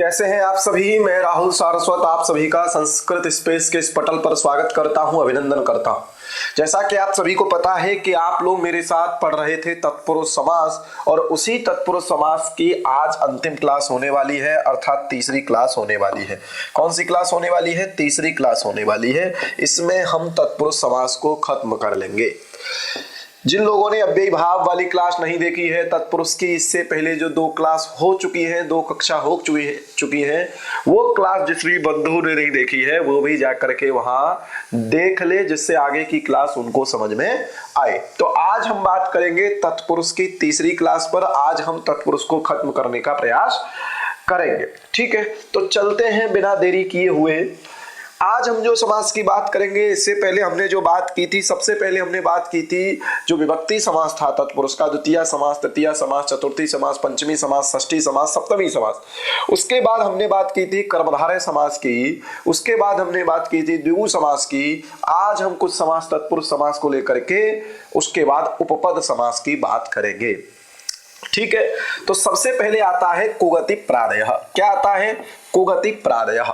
कैसे हैं आप सभी। मैं राहुल सारस्वत आप सभी का संस्कृत स्पेस के इस पटल पर स्वागत करता हूं, अभिनंदन करता हूं। जैसा कि आप सभी को पता है कि आप लोग मेरे साथ पढ़ रहे थे तत्पुरुष समास, और उसी तत्पुरुष समास की आज अंतिम क्लास होने वाली है, अर्थात तीसरी क्लास होने वाली है। कौन सी क्लास होने वाली है? तीसरी क्लास होने वाली है। इसमें हम तत्पुरुष समास को खत्म कर लेंगे। जिन लोगों ने अव्ययी भाव वाली क्लास नहीं देखी है तत्पुरुष की, इससे पहले जो दो क्लास हो चुकी है, दो कक्षा हो चुकी है, वो क्लास जिस भी बंधु ने नहीं देखी है वो भी जाकर के वहां देख ले, जिससे आगे की क्लास उनको समझ में आए। तो आज हम बात करेंगे तत्पुरुष की तीसरी क्लास पर। आज हम तत्पुरुष को खत्म करने का प्रयास करेंगे, ठीक है। तो चलते हैं बिना देरी किए हुए। आज हम जो समास की बात करेंगे, इससे पहले हमने जो बात की थी, सबसे पहले हमने बात की थी जो विभक्ति समास था तत्पुरुष का, द्वितीय समास, तृतीय समास, चतुर्थी समास, पंचमी समास, षष्ठी समास, सप्तमी समास। उसके बाद हमने बात की थी कर्मधारय समास की, उसके बाद हमने बात की थी द्विगु समास की। आज हम कुछ समास तत्पुरुष समास को लेकर के उसके बाद उपपद समास की बात करेंगे, ठीक है। तो सबसे पहले आता है कुगति प्रादयः। क्या आता है? कुगति प्रादयः।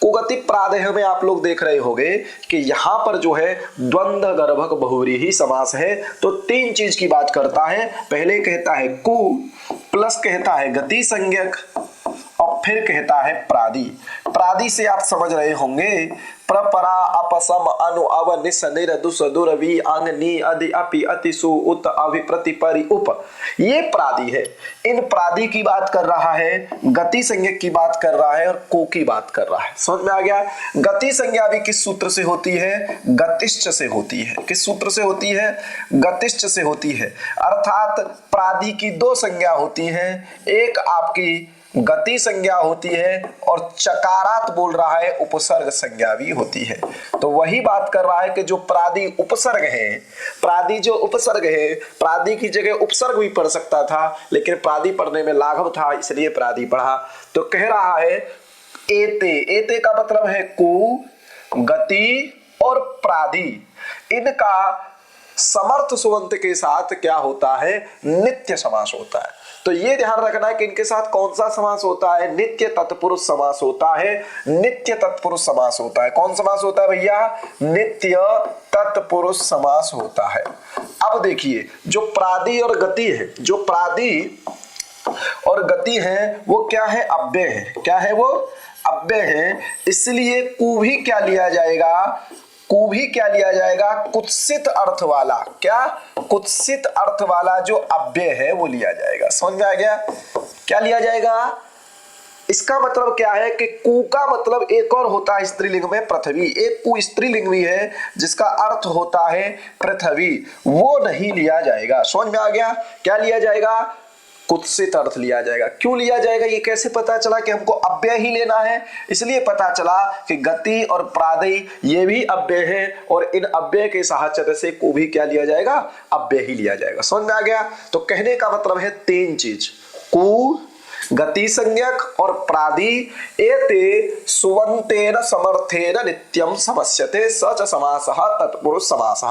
कुगति प्रादयः में आप लोग देख रहे होंगे कि यहां पर जो है द्वंद्व गर्भक बहुव्रीहि समास है। तो तीन चीज की बात करता है। पहले कहता है कु, प्लस कहता है गति संज्ञक, और फिर कहता है प्रादि। प्रादि से आप समझ रहे होंगे प्रपरा अपसम अनु अव निस निर दुस दुर वि अंग नि अधि अपि अति सु उत अभि प्रति परि उप, ये प्रादि है। इन प्रादि की बात कर रहा है, गति संज्ञा की बात कर रहा है, और को की बात कर रहा है। समझ में आ गया? गति संज्ञा भी किस सूत्र से होती है? गतिश्च से होती है। किस सूत्र से होती है? गतिश्च से होती है। अर्थात प्रादि की दो संज्ञा होती है, एक आपकी गति संज्ञा होती है और चकारात बोल रहा है उपसर्ग संज्ञा भी होती है। तो वही बात कर रहा है कि जो प्रादि उपसर्ग है, प्रादि जो उपसर्ग है, प्रादि की जगह उपसर्ग भी पढ़ सकता था, लेकिन प्रादि पढ़ने में लाघव था, इसलिए प्रादि पढ़ा। तो कह रहा है एते, एते का मतलब है कु, गति और प्रादि, इनका समर्थ सुबंत के साथ क्या होता है? नित्य समास होता है। तो ये ध्यान रखना है कि इनके साथ कौन सा समास होता है? नित्य तत्पुरुष समास होता है। नित्य तत्पुरुष समास होता है। कौन समास होता है भैया? नित्य तत्पुरुष समास होता है। अब देखिए, जो प्रादि और गति है, जो प्रादि और गति है वो क्या है? अव्यय है। क्या है वो? अव्यय है। इसलिए कु भी क्या लिया जाएगा? कु भी क्या लिया जाएगा? कुत्सित अर्थ वाला। क्या? कुत्सित अर्थ वाला जो अव्यय है वो लिया जाएगा। समझ में आ गया? क्या लिया जाएगा? इसका मतलब क्या है कि कु का मतलब एक और होता है स्त्रीलिंग में पृथ्वी। एक कु स्त्रीलिंग भी है जिसका अर्थ होता है पृथ्वी, वो नहीं लिया जाएगा। समझ में आ गया? क्या लिया जाएगा? कुत्सित अर्थ लिया जाएगा। क्यों लिया जाएगा? ये कैसे पता चला कि हमको अव्यय ही लेना है? इसलिए पता चला कि गति और प्रादि ये भी अव्यय है, और इन अव्यय के साहचर्य से को भी क्या लिया जाएगा? अव्यय ही लिया जाएगा। समझ में आ गया? तो कहने का मतलब है तीन चीज, कु, गति संज्ञक और प्रादि, एते सुबंतेन समर्थेन नित्यम समस्यते स च समासः तत्पुरुष समासः।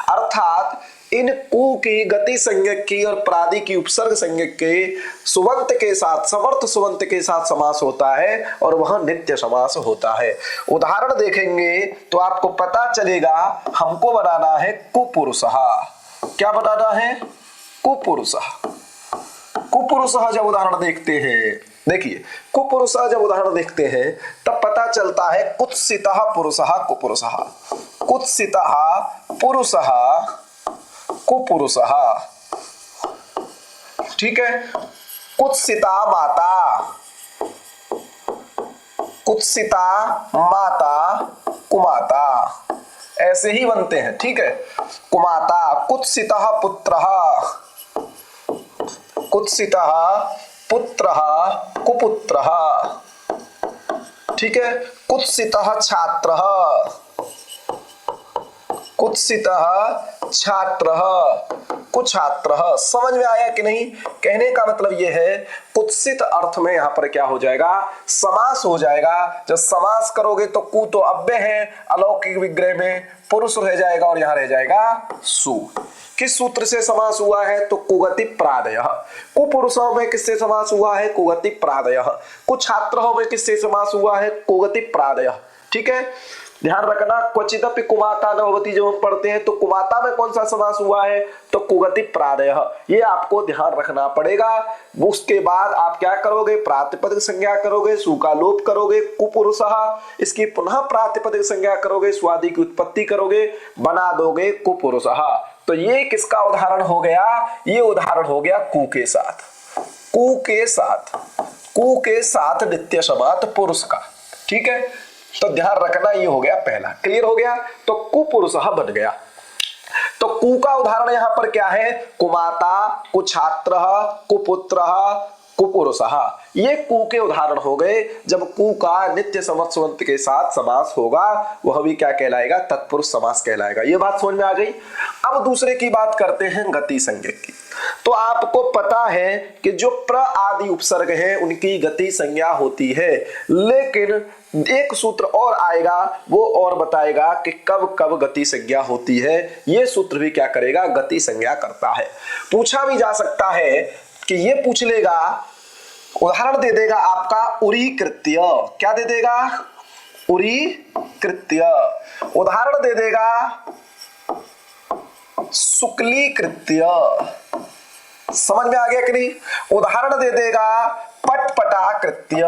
अर्थात इन कु की, गति संज्ञक की और प्रादि की उपसर्ग संज्ञक के सुबंत के साथ, समर्थ सुबंत के साथ समास होता है, और वह नित्य समास होता है। उदाहरण देखेंगे तो आपको पता चलेगा। हमको बनाना है कुपुरुषः। क्या बनाना है? कुपुरुषः। कुपुरुषः जब उदाहरण देखते हैं, देखिए कुपुरुषः जब उदाहरण देखते हैं तब पता चलता है कुत्सितः पुरुषः कुपुरुषः, कुत्सितः पुरुषः कुपुरुषः, ठीक है। कुत्सिता माता, कुत्सिता माता कुमाता, ऐसे ही बनते हैं, ठीक है। कुमाता, कुत्सितः पुत्रः, कुत्सितः पुत्रः कुपुत्रः, ठीक है। कुत्सितः छात्रः, कुत्सितः छात्रः, कुछात्र। समझ में आया कि नहीं? कहने का मतलब ये है कुत्सित अर्थ में यहाँ पर क्या हो जाएगा, समास हो जाएगा। जब समास करोगे तो कु तो अव्यय है, अलौकिक विग्रह में पुरुष रह जाएगा और यहाँ रह जाएगा सु। किस सूत्र से समास हुआ है? तो कुगति प्रादय। कुपुरुषों में किससे समास हुआ है? कुगति प्रादय। कुछात्रों में किससे समास हुआ है? कुगति प्रादय। ठीक है, ध्यान रखना। क्वचिदपि कुमाता न भवति जब हम पढ़ते हैं तो कुमाता में कौन सा समास हुआ है? तो कुगति प्रादय। ये आपको ध्यान रखना पड़ेगा। उसके बाद आप क्या करोगे? प्रातिपदिक संज्ञा करोगे, सु का लोप करोगे, कुपुरुषः। इसकी पुनः प्रातिपदिक संज्ञा करोगे, स्वादि की उत्पत्ति करोगे, बना दोगे कुपुरुषः। तो ये किसका उदाहरण हो गया? ये उदाहरण हो गया कु के साथ। कु के साथ, कु के साथ नित्य समात पुरुष का। ठीक है, तो ध्यान रखना, ये हो गया पहला। क्लियर हो गया? तो कुपुरुषः बन गया। तो कु का उदाहरण यहां पर क्या है? कुमाता, कुछात्र, कुपुत्रः, कुपुरुषः। ये कु के उदाहरण हो गए। जब कु का नित्य समत्सवंत के साथ समास होगा वह भी क्या कहलाएगा? तत्पुरुष समास कहलाएगा। ये बात समझ में आ गई। अब दूसरे की बात करते हैं गति संज्ञक की। तो आपको पता है कि जो प्र आदि उपसर्ग है उनकी गति संज्ञा होती है, लेकिन एक सूत्र और आएगा वो और बताएगा कि कब कब गति संज्ञा होती है। ये सूत्र भी क्या करेगा? गति संज्ञा करता है। पूछा भी जा सकता है कि ये पूछ लेगा, उदाहरण दे देगा आपका उरी कृत्य। क्या दे देगा? उरी कृत्य। उदाहरण दे देगा शुक्ली कृत्य। समझ में आ गया कि नहीं? उदाहरण दे देगा पटपटा कृत्य।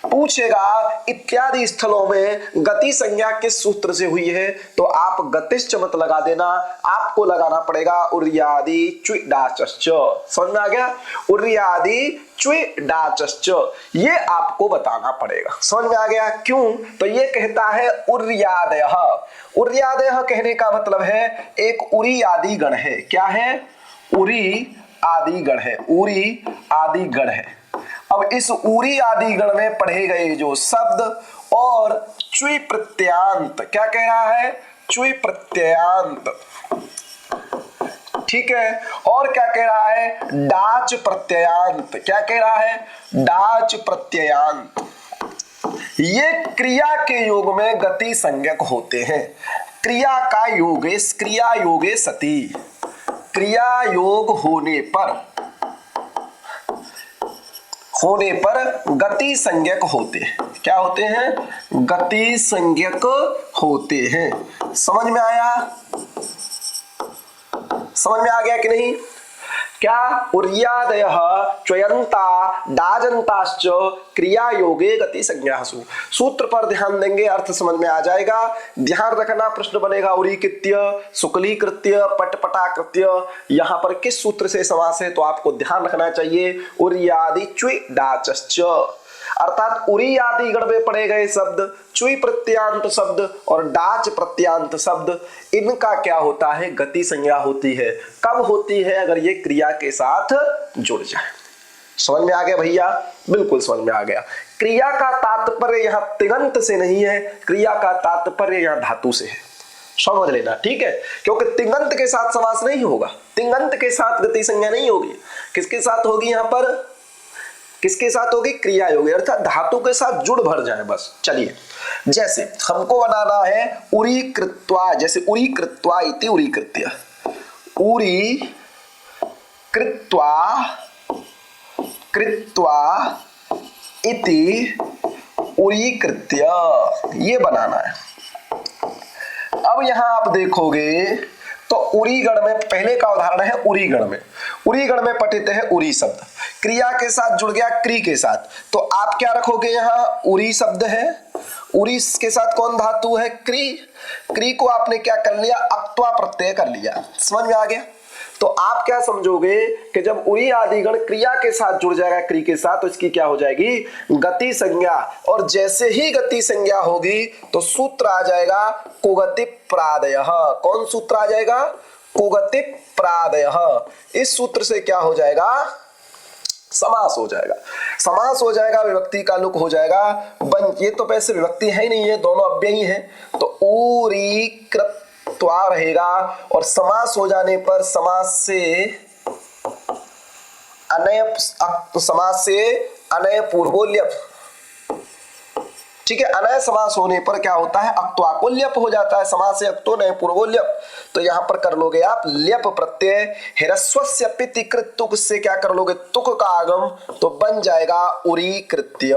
पूछेगा इत्यादि स्थलों में गति संज्ञा किस सूत्र से हुई है, तो आप गतिश्च मत लगा देना, आपको लगाना पड़ेगा उर्यादि च्वि डाचश्च। समझ में आ गया? उर्यादि च्वि डाचश्च, ये आपको बताना पड़ेगा। समझ में आ गया? क्यों? तो ये कहता है उर्यादयः। उर्यादयः कहने का मतलब है एक उरी आदि गण है। क्या है? उरी आदि गण है। उरी आदि गण है। अब इस उरी आदि गण में पढ़े गए जो शब्द और च्वि प्रत्यांत, क्या कह रहा है? च्वि प्रत्यांत। ठीक है, और क्या कह रहा है? डाच प्रत्ययांत। क्या कह रहा है? डाच प्रत्ययांत। ये क्रिया के योग में गति संज्ञक होते हैं। क्रिया का योगे, क्रिया योगे सति, क्रिया योग होने पर गति संज्ञक होते हैं। क्या होते हैं? गति संज्ञक होते हैं। समझ में आया? समझ में आ गया कि नहीं? क्या? उर्यादयः च्वयन्ता डाजन्ताश्च क्रिया योगे गति संज्ञासु। सूत्र पर ध्यान देंगे, अर्थ समझ में आ जाएगा। ध्यान रखना, प्रश्न बनेगा उरी कृत्य, शुक्ली कृत्य, पटपटा कृत्य, यहाँ पर किस सूत्र से समास है, तो आपको ध्यान रखना चाहिए उर्यादि च्वि डाचश्च। अर्थात उरी आदि गण में पढ़े गए शब्द, च्वि प्रत्यांत शब्द और डाच प्रत्यांत शब्द, इनका क्या होता है? गति संज्ञा होती है। कब होती है? अगर ये क्रिया के साथ जुड़ जाए। समझ में आ गया भैया? बिल्कुल समझ में आ गया। क्रिया का तात्पर्य यहाँ तिङन्त से नहीं है, क्रिया का तात्पर्य यहाँ धातु से है। समझ लेना, ठीक है? क्योंकि तिङन्त के साथ समास नहीं होगा, तिङन्त के साथ गति संज्ञा नहीं होगी। किसके साथ होगी? यहाँ पर किसके साथ होगी? क्रिया योगी, अर्थात धातु के साथ जुड़ भर जाए बस। चलिए, जैसे हमको बनाना है उरी कृत्वा, जैसे उरी कृत्वा इति उरी कृत्य, उरी कृत्वा इति उरी कृत्य, ये बनाना है। अब यहां आप देखोगे तो उरी गण में पहले का उदाहरण है उरी गण में। उरी गण में पठित है उरी शब्द, क्रिया के साथ जुड़ गया क्री के साथ, तो आप क्या रखोगे? यहाँ उरी शब्द है, उरी के साथ कौन धातु है? क्री। क्री को आपने क्या कर लिया? अक्त्वा प्रत्यय कर लिया। समझ में आ गया? तो आप क्या समझोगे कि जब उरी आदि गण क्रिया के साथ जुड़ जाएगा क्री के साथ, तो इसकी क्या हो जाएगी? गति संज्ञा। और जैसे ही गति संज्ञा होगी तो सूत्र आ जाएगा कुगति प्रादयः। कौन सूत्र आ जाएगा? कुगति प्रादयः। इस सूत्र से क्या हो जाएगा? समास हो जाएगा। समास हो जाएगा, विभक्ति का लुक हो जाएगा। ये तो वैसे विभक्ति है ही नहीं है, दोनों अव्यय ही है। तो उरी कृत्य त्वा रहेगा और समास हो जाने पर समास से अनय पूर्वो ल्यप। ठीक है, अनय समास होने पर क्या होता है, अक्त्वा को ल्यप हो जाता है, समास से अक्तो नय पूर्वो ल्यप। तो यहां पर कर लोगे आप ल्यप प्रत्यय हिरस्वस्य पिति कृत तुक से क्या कर लोगे, तुक का आगम, तो बन जाएगा उरी कृत्य।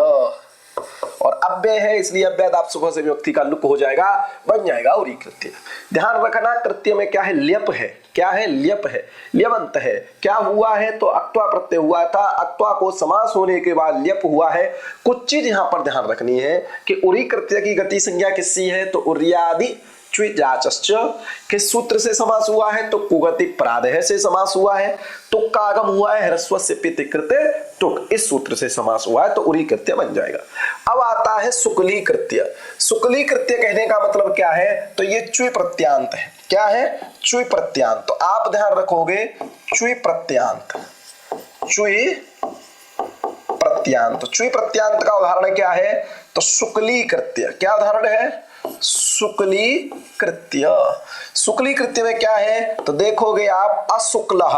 और अव्यय है इसलिए अव्यय आप सुबह से व्यक्ति का लुक हो जाएगा, बन जाएगा उरी कृत्य। ध्यान रखना कृत्य में क्या है, ल्यप है। क्या है, ल्यप है, ल्यवंत है। क्या हुआ है, तो अक्त्वा प्रत्यय हुआ था, अक्त्वा को समास होने के बाद ल्यप हुआ है। कुछ चीज यहां पर ध्यान रखनी है कि उरी कृत्य की गति संज्ञा किससी है, तो उर्यादि च्विजाचश्च। किस सूत्र से समास हुआ है, तो कुगति प्रादेह से समास हुआ है। तुक का आगम हुआ है ह्रस्वस्य पिति कृत्य तुक, इस सूत्र से समास हुआ है, तो उरी कृत्य बन जाएगा। अब आता है शुक्ली कृत्य। शुक्ली कृत्य कहने का मतलब क्या है, तो ये च्वि प्रत्यांत है। क्या है, च्वि प्रत्यांत। तो आप ध्यान रखोगे च्वि प्रत्यांत, च्वि प्रत्यांत। च्वि प्रत्यांत का उदाहरण क्या है, तो शुक्ली कृत्य। क्या उदाहरण है, शुक्ली कृत्य। शुक्ली कृत्य में क्या है, तो देखोगे आप अशुक्लः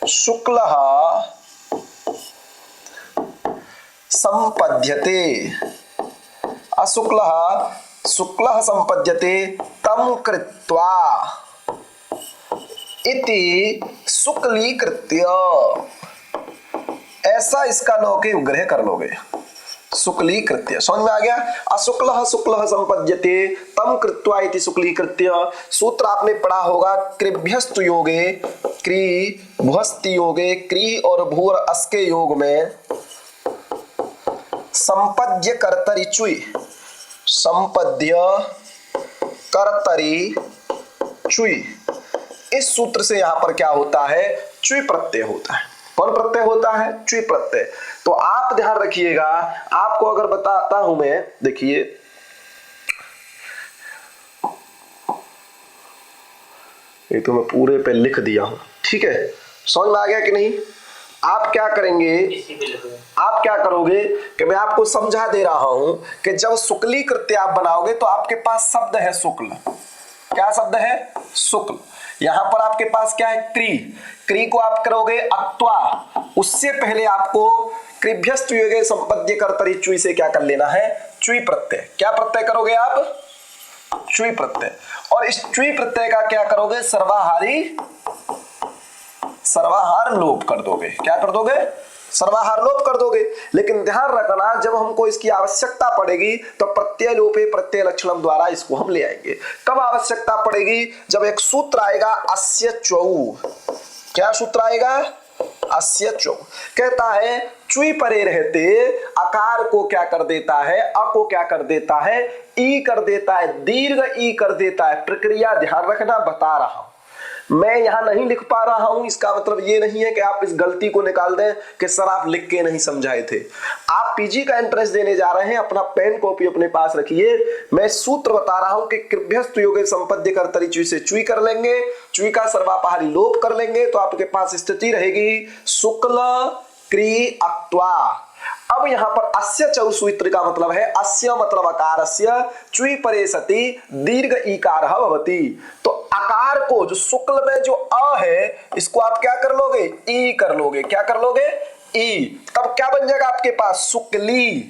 शुक्लः संपद्यते, अशुक्लः शुक्लः संपद्यते तम कृत्वा इति शुक्ली कृत्य। ऐसा इसका लौकिक ग्रह कर लोगे, शुक्ली कृत्य। समझ में आ गया, अशुक्लः शुक्लः संपद्यते तम कृत्वा इति शुक्ली कृत्य। सूत्र आपने पढ़ा होगा कृभ्यस्तु योगे, क्री भुहस्ति योगे, क्री और भूर अस के योग में संपद्य कर्तरि च्वि, संपद्य कर्तरि च्वि। इस सूत्र से यहां पर क्या होता है, च्वि प्रत्यय होता है। कौन प्रत्यय होता है, च्वि प्रत्यय। तो आप ध्यान रखिएगा, आपको अगर बताता हूं मैं, देखिए ये तो मैं पूरे पे लिख दिया हूं, ठीक है, समझ में आ गया कि नहीं। आप क्या करेंगे, आप क्या करोगे कि मैं आपको समझा दे रहा हूं कि जब शुक्ली कृत्य आप बनाओगे तो आपके पास शब्द है शुक्ल। क्या शब्द है, शुक्ल। यहां पर आपके पास क्या है, क्री। क्री को आप करोगे अक्त्वा, उससे पहले आपको कृभ्यस्तु योगे संपद्य कर्तरि च्वि से क्या कर लेना है, च्वि प्रत्यय। क्या प्रत्यय करोगे आप, च्वि प्रत्यय। और इस च्वि प्रत्यय का क्या करोगे, सर्वाहारी सर्वाहार लोप कर दोगे। क्या कर दोगे, सर्वाहार लोप कर दोगे। लेकिन ध्यान रखना, जब हमको इसकी आवश्यकता पड़ेगी तो प्रत्यय लोपे प्रत्यय लक्षणम द्वारा इसको हम ले आएंगे। कब आवश्यकता पड़ेगी, जब एक सूत्र आएगा अस्य च्वौ। क्या सूत्र आएगा, अस्य च्वौ। कहता है च्वि परे रहते अकार को क्या कर देता है, अ को क्या कर देता है, ई कर देता है, दीर्घ ई कर देता है। प्रक्रिया ध्यान रखना, बता रहा हूं मैं, यहां नहीं लिख पा रहा हूं, इसका मतलब ये नहीं है कि आप इस गलती को निकाल दें कि सर आप लिख के नहीं समझाए थे। आप पीजी का एंट्रेंस देने जा रहे हैं, अपना पेन कॉपी अपने पास रखिए। मैं सूत्र बता रहा हूं कि कृभ्यस्तु योगे संपद्य कर्तरि च्वि से च्वि कर लेंगे, च्वि का सर्वापहारी लोप कर लेंगे, तो आपके पास स्थिति रहेगी शुक्ल क्री अक्त्वा। अब यहां पर अस्य चौ सूत्र का मतलब है, अस्य मतलब अकारस्य, च्वि परे सति दीर्घ ईकारः भवति। तो अकार को, जो शुक्ल में जो अ है, इसको आप क्या कर लोगे, ई कर लोगे। क्या कर लोगे, ई। तब क्या बन जाएगा आपके पास, शुक्ली।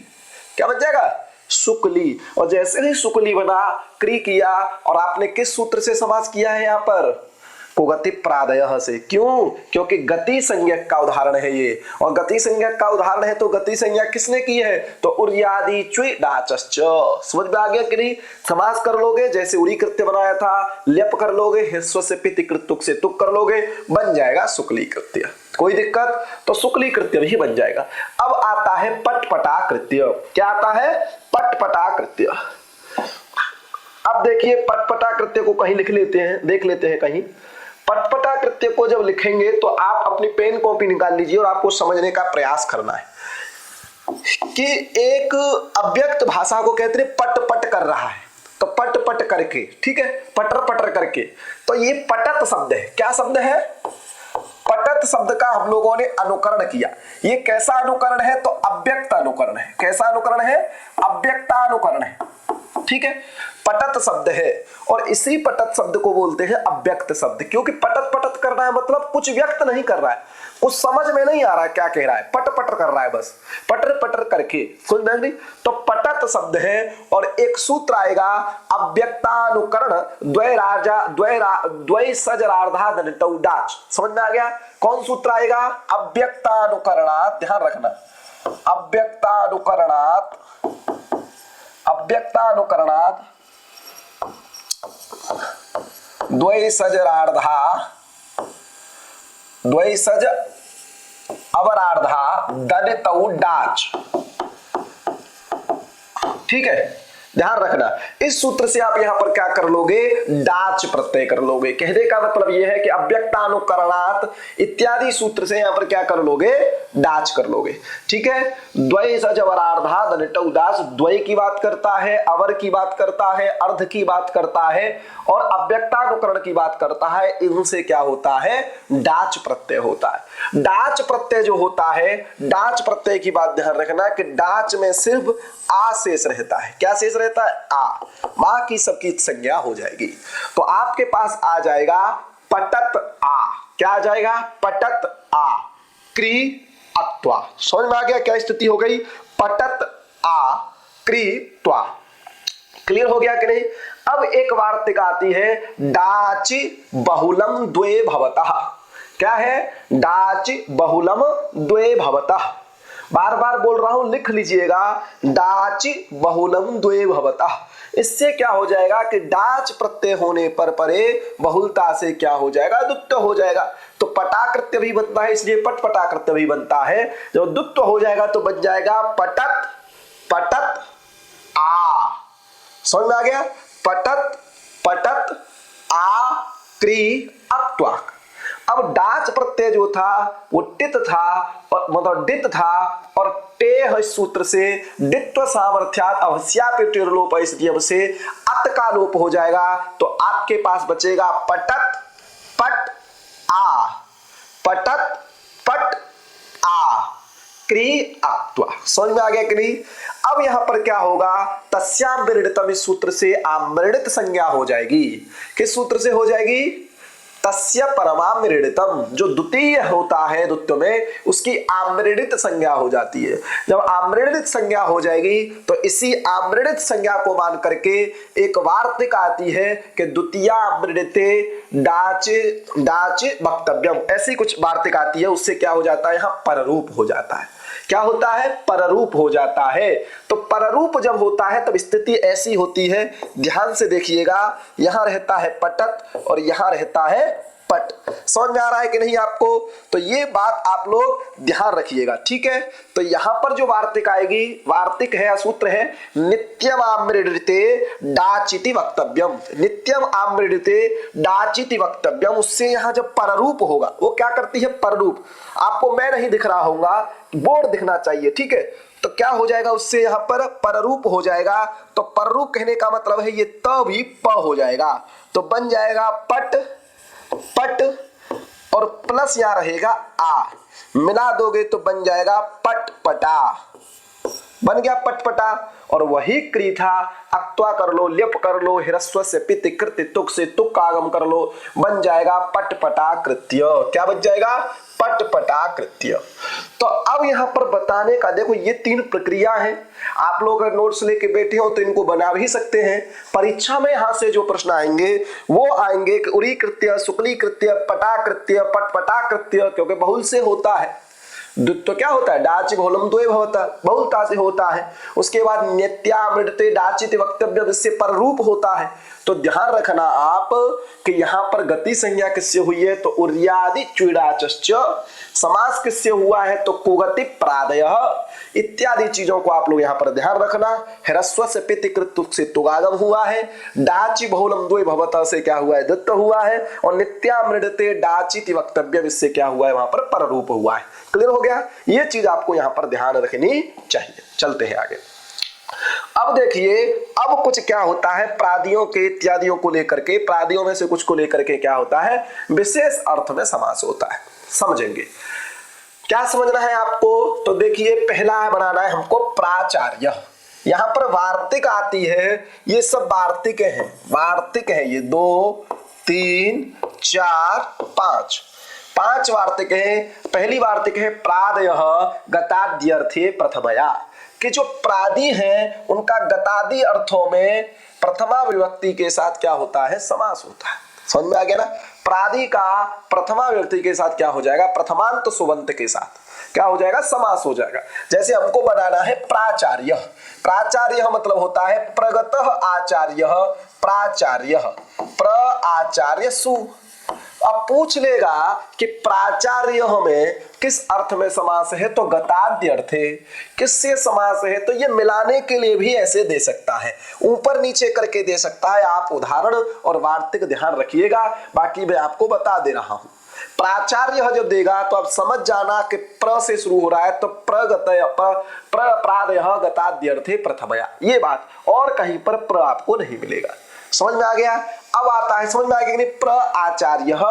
क्या बन जाएगा, शुक्ली। और जैसे ही शुक्ली बना, क्री किया, और आपने किस सूत्र से समास किया है, यहां पर कुगति प्रादयः से। क्यों, क्योंकि गति संज्ञक का उदाहरण है ये, और गति संज्ञक का उदाहरण है तो गति संज्ञा किसने की है, तो उर्यादि च्वि डाचश्च। समझ में आ गया कि नहीं। समास कर लोगे, जैसे उरी कृत्य बनाया था, ल्यप कर लोगे, ह्रस्व से पिति कृत तुक से तुक कर लोगे, बन जाएगा शुक्ली कृत्य। कोई दिक्कत, तो शुक्ली कृत्य भी बन जाएगा। अब आता है पटपटा कृत्य। क्या आता है, पटपटा कृत्य। अब देखिए पटपटा कृत्य को कहीं लिख लेते हैं, देख लेते हैं कहीं। पटपटा कृत्य को जब लिखेंगे तो आप अपनी पेन कॉपी निकाल लीजिए और आपको समझने का प्रयास करना है कि एक अव्यक्त भाषा को कहते हैं पट पट कर रहा है, तो पट पट करके, ठीक है, पटर पटर करके। तो ये पटत शब्द है। क्या शब्द है, पटत शब्द का हम लोगों ने अनुकरण किया। ये कैसा अनुकरण है, तो अव्यक्त अनुकरण है। कैसा अनुकरण है, अव्यक्तानुकरण है, ठीक है। पटत शब्द है और इसी पटत शब्द को बोलते हैं अव्यक्त शब्द, क्योंकि पटत पटत कर रहा है मतलब कुछ व्यक्त नहीं कर रहा है, कुछ समझ में नहीं आ रहा है क्या कह रहा है, पट पटर कर रहा है, बस पटर पटर करके समझ में नहीं। तो पटत शब्द है और एक सूत्र आएगा अव्यक्तानुकरण द्वय सजरार्धा दनितौ डाच। समझ में आ गया? कौन सूत्र आएगा? अव्यक्तानुकरणात्, ध्यान रखना, अव्यक्तानुकरणात् द्वैसज अवरार्धा दनितौ डाच। ठीक है, ध्यान रखना। इस सूत्र से आप यहां पर क्या कर लोगे? डाच प्रत्यय कर लोगे। कहने का मतलब यह है कि अव्यक्तानुकरणात् इत्यादि सूत्र से यहां पर क्या कर लोगे? डाच कर लोगे। ठीक है, द्वय सज अवरार्धा दनितौ डाच, द्वय की बात करता है, अवर की बात करता है, अर्ध की बात करता है और अव्यक्तानुकरण की बात करता है। इनसे क्या होता है? डाच प्रत्यय होता है। डाच प्रत्यय जो होता है, डाच प्रत्यय की बात ध्यान रखना कि डाच में सिर्फ आ शेष रहता है। क्या शेष रहता है? आ। मां की सबकी संज्ञा हो जाएगी, तो आपके पास आ जाएगा पटत आ। क्या आ जाएगा? पटत आ क्री अत्वा। समझ में आ गया क्या स्थिति हो गई? पटत आ क्री त्वा। क्लियर हो गया कि नहीं? अब एक वार्तिक आती है, डाचि बहुलम द्वे भवतः। क्या है? डाचि बहुलम द्वे भवतः। बार बार बोल रहा हूं, लिख लीजिएगा, डाचि बहुलम द्वे भवतः। इससे क्या हो जाएगा कि डाच प्रत्यय होने पर परे बहुलता से क्या हो जाएगा? दुत्व हो जाएगा। तो पटाकृत्य भी बनता है, इसलिए पट पटाकृत्य भी बनता है। जब दुत्व हो जाएगा तो बन जाएगा पटत पटत आ। समझ में आ गया? पटत पटत आ क्री अत्वा। अब डाच प्रत्यय जो था वो टित था और मतलब डित था और टे सूत्र से डित्व सामर्थ्यात् अवस्यापिर्लोप से अत का लोप हो जाएगा। तो आपके पास बचेगा पटत पट आ, पटत पट आ क्री अत्वा। समझ में आ गया कि नहीं? अब यहां पर क्या होगा? तस्याम मृडितम, इस सूत्र से आमृडित संज्ञा हो जाएगी। किस सूत्र से हो जाएगी? तस्य परमामृडितम, जो द्वितीय होता है द्वित्व में, उसकी आमृडित संज्ञा हो जाती है। जब आमृडित संज्ञा हो जाएगी तो इसी आमृडित संज्ञा को मान करके एक वार्तिक आती है कि द्वितीया आमृडिते डाचे डाचे वक्तव्यम। ऐसी कुछ वार्तिक आती है, उससे क्या हो जाता है? यहाँ पररूप हो जाता है। क्या होता है? पररूप हो जाता है। तो पररूप जब होता है तब स्थिति ऐसी होती है, ध्यान से देखिएगा, यहां रहता है पटत और यहां रहता है पट। समझ में आ रहा है कि नहीं आपको? तो ये बात आप लोग ध्यान रखिएगा। ठीक है, तो यहां पर जो वार्तिक आएगी, वार्तिक है, सूत्र है नित्यम आमृडिते डाचिति वक्तव्यम। नित्यम आमृडिते डाचिति वक्तव्यम, उससे यहां जब पररूप होगा, वो क्या करती है? पररूप। आपको मैं नहीं दिख रहा होगा, बोर्ड दिखना चाहिए। ठीक है, तो क्या हो जाएगा? उससे यहां पर पररूप हो जाएगा। तो पररूप कहने का मतलब है ये त भी प हो जाएगा, तो बन जाएगा पट पट और प्लस यहां रहेगा आ, मिला दोगे तो बन जाएगा पट पटा। बन गया पटपटा। और वही क्री था, अक्त्वा कर लो, ल्यप कर लो, हिरस्व से पित कृत तुक से तुक का आगम कर लो, बन जाएगा पटपटा कृत्य। क्या बन जाएगा? पटपटा कृत्य। तो अब यहां पर बताने का, देखो ये तीन प्रक्रिया है। आप लोग अगर नोट्स लेके बैठे हो तो इनको बना भी सकते हैं। परीक्षा में यहां से जो प्रश्न आएंगे वो आएंगे कि उरी कृत्य, शुक्ली कृत्य, पटा कृत्य, पटपटा कृत्य, क्योंकि बहुल से होता है। द्वित्व क्या होता है? डाच बहुलम द्वे भवतः, बहुलता से होता है। उसके बाद नित्यामृडते डाचित वक्तव्य, इससे पररूप होता है। तो ध्यान रखना आप कि यहां पर गति संज्ञा किससे हुई है? तो उर्यादि चुड़ाचश्च। समास किससे हुआ है? तो कुगति प्रादयः इत्यादि चीजों को आप लोग यहां पर ध्यान रखना। ह्रस्व से पिति कृत से तुगागम हुआ है, डाचि बहुलम द्वे भवतः से क्या हुआ है? द्वित्व हुआ है, और नित्यामृडते डाचिति वक्तव्य, इससे क्या हुआ है? वहां पर पररूप हुआ है। क्लियर हो गया? ये चीज आपको यहां पर ध्यान रखनी चाहिए। चलते हैं आगे। अब देखिए, अब कुछ क्या होता है प्रादियों के इत्यादियों को लेकर के, प्रादियों में से कुछ को लेकर के क्या होता है? विशेष अर्थ में समास होता है। समझेंगे क्या समझना है आपको? तो देखिए, पहला बनाना है हमको प्राचार्य। यहां पर वार्तिक आती है, ये सब वार्तिक हैं, वार्तिक है ये 2 3 4 5, 5 वार्तिक हैं। पहली वार्तिक है प्रादयः गताद्यर्थे प्रथमया, कि जो प्रादि हैं उनका गतादि अर्थों में प्रथमा विभक्ति के साथ क्या होता है, समास होता है। समझ में आ गया ना। प्रादि का प्रथमा विभक्ति के साथ क्या हो जाएगा, प्रथमांत सुबंत के साथ क्या हो जाएगा, समास हो जाएगा। जैसे हमको बनाना है प्राचार्य, प्राचार्य मतलब होता है प्रगतः आचार्य, प्राचार्य, प्रआचार्य सु। अब पूछ लेगा कि प्राचार्य में किस अर्थ में समास है, तो गताद्य अर्थ है। किससे समास है, तो ये मिलाने के लिए भी ऐसे दे सकता है, ऊपर नीचे करके दे सकता है। आप उदाहरण और वार्तिक ध्यान रखिएगा, बाकी मैं आपको बता दे रहा हूं। प्राचार्य जब देगा तो आप समझ जाना कि प्र से शुरू हो रहा है, तो प्रादयः गताद्यर्थे प्रथमया, ये बात। और कहीं पर प्र आपको नहीं मिलेगा। समझ में आ गया। अब आता है, समझ में आ गया कि नहीं, प्राचार्यः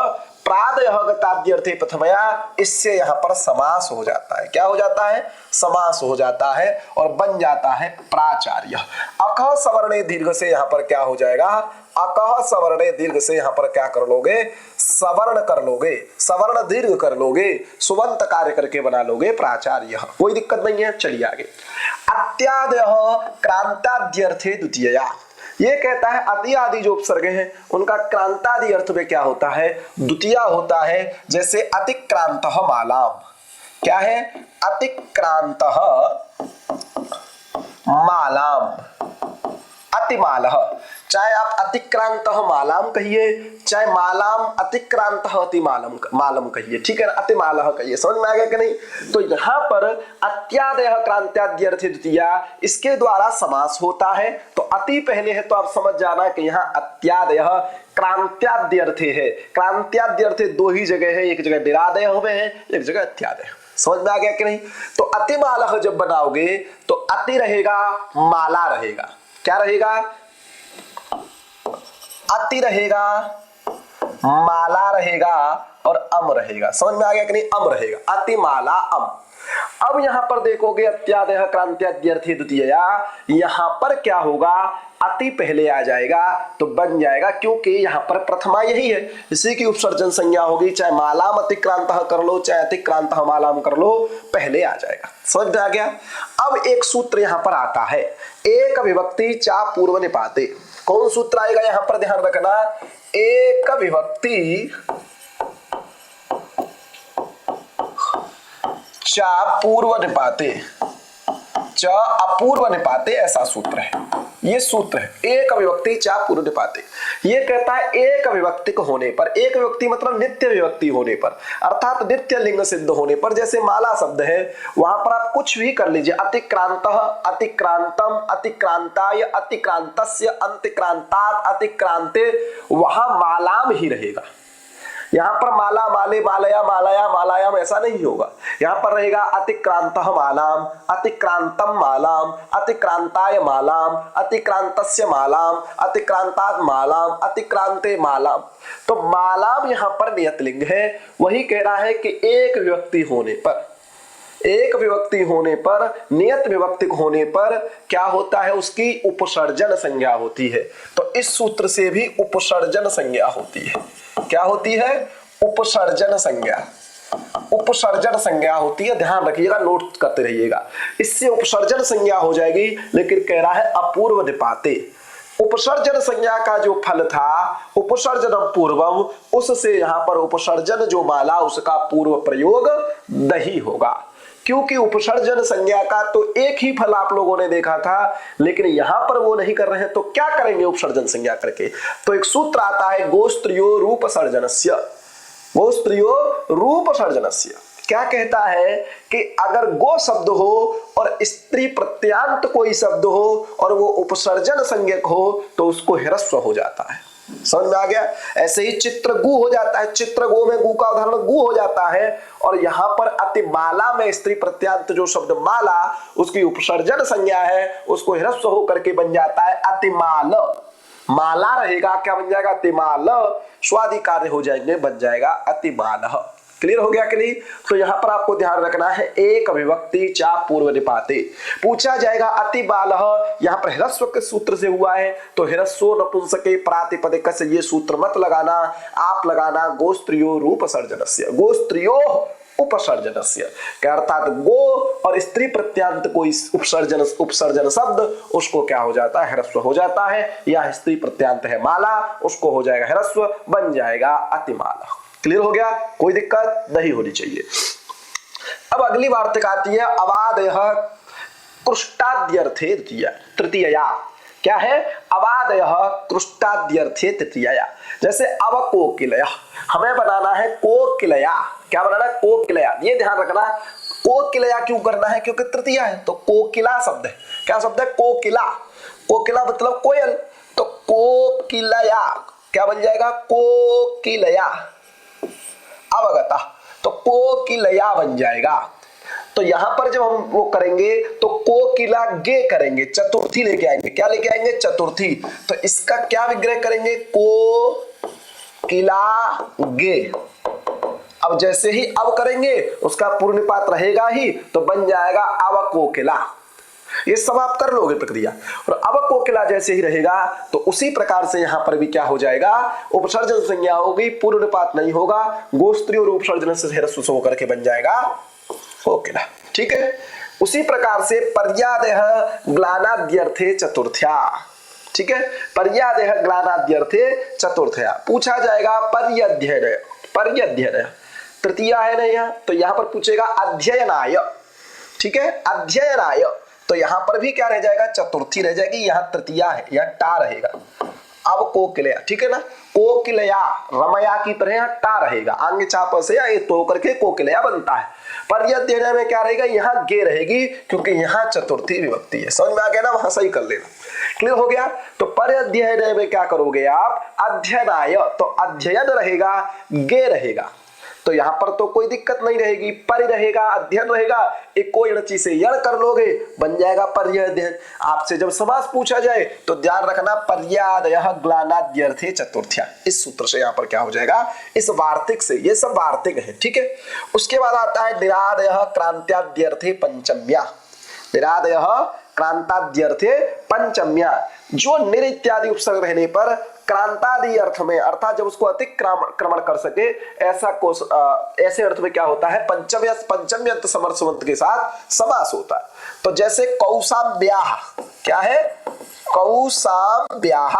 प्रादयः गताद्यर्थे प्रथमया, इससे यहाँ पर समास हो जाता है। क्या हो जाता है, समास हो जाता है और बन जाता है प्राचार्य। अकः सवर्णे दीर्घ से यहाँ पर क्या हो जाएगा, अकः सवर्णे दीर्घ से यहाँ पर क्या कर लोगे, सवर्ण कर लोगे, सवर्ण दीर्घ कर लोगे, सुबंत कार्य करके बना लोगे प्राचार्य, कोई दिक्कत नहीं है। चलिए आगे। अत्यादयः क्रांताद्यर्थे द्वितीया, ये कहता है अति आदि जो उपसर्ग हैं उनका क्रांतादि अर्थ में क्या होता है, द्वितीया होता है। जैसे अतिक्रांतः मालाम, क्या है, अतिक्रांतः मालाम, अतिमालः। चाहे आप अतिक्रांतः मालाम कहिए, चाहे मालाम अतिक्रांतः अतिमालम मालम कहिए, ठीक है ना, अतिमालः कहिए। समझ में आ गया कि नहीं। तो यहाँ पर अत्यादयः क्रांत्याद्यर्थे द्वितीया, इसके द्वारा समास होता है। तो अति पहले है तो आप समझ जाना कि यहाँ अत्यादयः क्रांत्याद्यर्थे है। क्रांत्याद्यर्थे दो ही जगह है, एक जगह निरादय हुए हैं, एक जगह अत्यादय। समझ में आ गया कि नहीं। तो अतिमालः जब बनाओगे तो अति रहेगा, माला रहेगा, क्या रहेगा, अति रहेगा, माला रहेगा और अम रहेगा। समझ में आ गया कि नहीं, अम रहेगा, अति माला अम। अब यहां पर देखोगे अत्यादयः क्रांत्याद्यर्थे द्वितीया, यहां पर क्या होगा, अति पहले आ जाएगा तो बन जाएगा, क्योंकि यहां पर प्रथमा यही है, इसी की उपसर्जन संज्ञा होगी। चाहे मालाम अतिक्रांतः कर लो, चाहे अतिक्रांतः मालाम कर लो, पहले आ जाएगा। समझ में आ गया। अब एक सूत्र यहां पर आता है, एक विभक्ति चा पूर्व निपाते। कौन सूत्र आएगा यहां पर, ध्यान रखना, एक विभक्ति चा पूर्व निपाते, च अपूर्व निपाते, ऐसा सूत्र है। ये सूत्र है, एक विभक्ति चा पूर्व निपाते। ये कहता है एक विभक्तिक होने पर, एक विभक्ति मतलब नित्य विभक्ति होने पर, अर्थात नित्य लिंग सिद्ध होने पर। जैसे माला शब्द है, वहां पर आप कुछ भी कर लीजिए, अतिक्रांतः, अतिक्रांतम, अतिक्रांताय, अतिक्रांतस्य, अंतिक्रांतात, अतिक्रांते, वहां मालाम ही रहेगा। यहां पर माला माले मालया मालया मालायाम ऐसा नहीं होगा। यहां पर रहेगा अतिक्रांतः मालाम, अतिक्रांतम मालाम, अतिक्रांताय मालाम, अतिक्रांतस्य मालाम, अतिक्रांतात मालाम, अतिक्रांते मालाम। तो मालाम यहां पर नियतलिंग है। वही कह रहा है कि एक विभक्ति होने पर, एक विभक्ति होने पर, नियत विभक्ति होने पर क्या होता है, उसकी उपसर्जन संज्ञा होती है। तो इस सूत्र से भी उपसर्जन संज्ञा होती है। क्या होती है, उपसर्जन संज्ञा, उपसर्जन संज्ञा होती है। ध्यान रखिएगा, नोट करते रहिएगा। इससे उपसर्जन संज्ञा हो जाएगी, लेकिन कह रहा है अपूर्व निपाते। उपसर्जन संज्ञा का जो फल था उपसर्जनम पूर्वम, उससे यहां पर उपसर्जन जो माला उसका पूर्व प्रयोग नहीं होगा, क्योंकि उपसर्जन संज्ञा का तो एक ही फल आप लोगों ने देखा था, लेकिन यहां पर वो नहीं कर रहे हैं। तो क्या करेंगे उपसर्जन संज्ञा करके, तो एक सूत्र आता है गोस्त्रियो रूप सर्जनस्य, गोस्त्रियो रूप सर्जनस्य। क्या कहता है कि अगर गो शब्द हो और स्त्री प्रत्यांत कोई शब्द हो और वो उपसर्जन संज्ञक हो तो उसको ह्रस्व हो जाता है। समझ में आ गया। ऐसे ही चित्रगु हो जाता है, चित्रगो में गु का उदाहरण गु हो जाता है। और यहां पर अतिमाला में स्त्री प्रत्यांत जो शब्द माला, उसकी उपसर्जन संज्ञा है, उसको ह्रस्व होकर के बन जाता है अतिमाल। माला रहेगा, क्या बन जाएगा, अतिमाल। स्वादि कार्य हो जाएंगे, बन जाएगा अतिमाल। क्लियर हो गया कि नहीं? तो यहां पर आपको ध्यान रखना है एक विभक्ति चा पूर्व निपाते। पूछा जाएगा अति बालः, यहां पर ह्रस्व के सूत्र से हुआ है तो ह्रस्वो नपुंसके प्रातिपदिक से ये सूत्र मत लगाना, आप लगाना गोस्त्रियो रूपसर्जनस्य, गोस्त्रियो उपसर्जनस्य, क्या अर्थात गो और स्त्री प्रत्यांत कोई उपसर्जन शब्द उसको क्या हो जाता है, ह्रस्व हो जाता है, या स्त्री प्रत्यांत है माला उसको हो जाएगा ह्रस्व, बन जाएगा अतिमाला। क्लियर हो गया? कोई दिक्कत नहीं होनी चाहिए। अब अगली वार्तिक आती है अवादयः कृष्टाद्यर्थे तृतीया। क्या है? अवादयः कृष्टाद्यर्थे तृतीया। जैसे अवकोकिलया, हमें बनाना है कोकिलया। क्या बनाना है? कोकिलया। ये ध्यान रखना, कोकिलया क्यों करना है? क्योंकि तृतीया है तो कोकिला शब्द है। क्या शब्द है? कोकिला। कोकिला मतलब कोयल, तो कोकिलया क्या बन जाएगा? कोकिलया। अवगता तो कोकिलया बन जाएगा। तो यहां पर जब हम वो करेंगे तो कोकिला गे करेंगे, चतुर्थी लेके आएंगे। क्या लेके आएंगे? चतुर्थी। तो इसका क्या विग्रह करेंगे? कोकिला गे। अब जैसे ही अब करेंगे उसका पूर्व निपात रहेगा ही तो बन जाएगा अवकोकिला। ये सब आप कर लोगे प्रक्रिया। और अवकोकिला जैसे ही रहेगा तो उसी प्रकार से यहां पर भी क्या हो जाएगा? उपसर्जन संज्ञा होगी, पूर्व निपात नहीं होगा, गोस्त्री और उपसर्जन से ह्रस्व होकर के बन जाएगा कोकिला। ठीक है? उसी प्रकार से पर्यादयः ग्लानाद्यर्थे चतुर्थ्या। ठीक है? पर्यादयः ग्लानाद्यर्थे चतुर्थ्या। पूछा जाएगा पर्यध्ययन, पर्यध्ययन तृतीया है ना यहाँ, तो यहां पर पूछेगा अध्ययनाय। ठीक है? अध्ययनाय, तो यहां पर भी क्या रह जाएगा? चतुर्थी रह जाएगी, यहां तृतीया है, यहां टा रहेगा। अब कोकिलया, ठीक है ना? कोकिलया रमया की तरह टा रहेगा, आगे चाप से या तो करके कोकिलया बनता है। पर्यध्ययन में क्या रहेगा? यहाँ गे रहेगी क्योंकि यहाँ चतुर्थी विभक्ति है। समझ में आ गया ना? वहां सही कर लेना। क्लियर हो गया? तो पर्यध्ययन में क्या करोगे आप? अध्ययनाय, तो अध्ययन रहेगा, गे रहेगा, तो यहां पर तो कोई दिक्कत नहीं रहेगी, पर रहेगा, अध्ययन रहेगा, एक कोई णची से यण कर लोगे, बन जाएगा पर्यध्ययन। आपसे जब समास पूछा जाए तो ध्यान रखना पर्यादयः ग्लानाद्यर्थे चतुर्थ्या, इस सूत्र से यहां पर क्या हो जाएगा? इस वार्तिक से, ये सब वार्तिक है। ठीक है? उसके बाद आता है निरादयः क्रांत्याद्यर्थे पंचम्या। निरादयः क्रांताद्यर्थे पंचम्या, जो निर इत्यादि उपसर्ग रहने पर क्रांतादि अर्थ में, अर्थात जब उसको अतिक्रमण कर सके ऐसा ऐसे अर्थ में क्या होता है? पंचम्यंत समर्थवंत के साथ समास होता है। तो जैसे कौसाम्ब्याः, क्या है? कौसाम्ब्याः,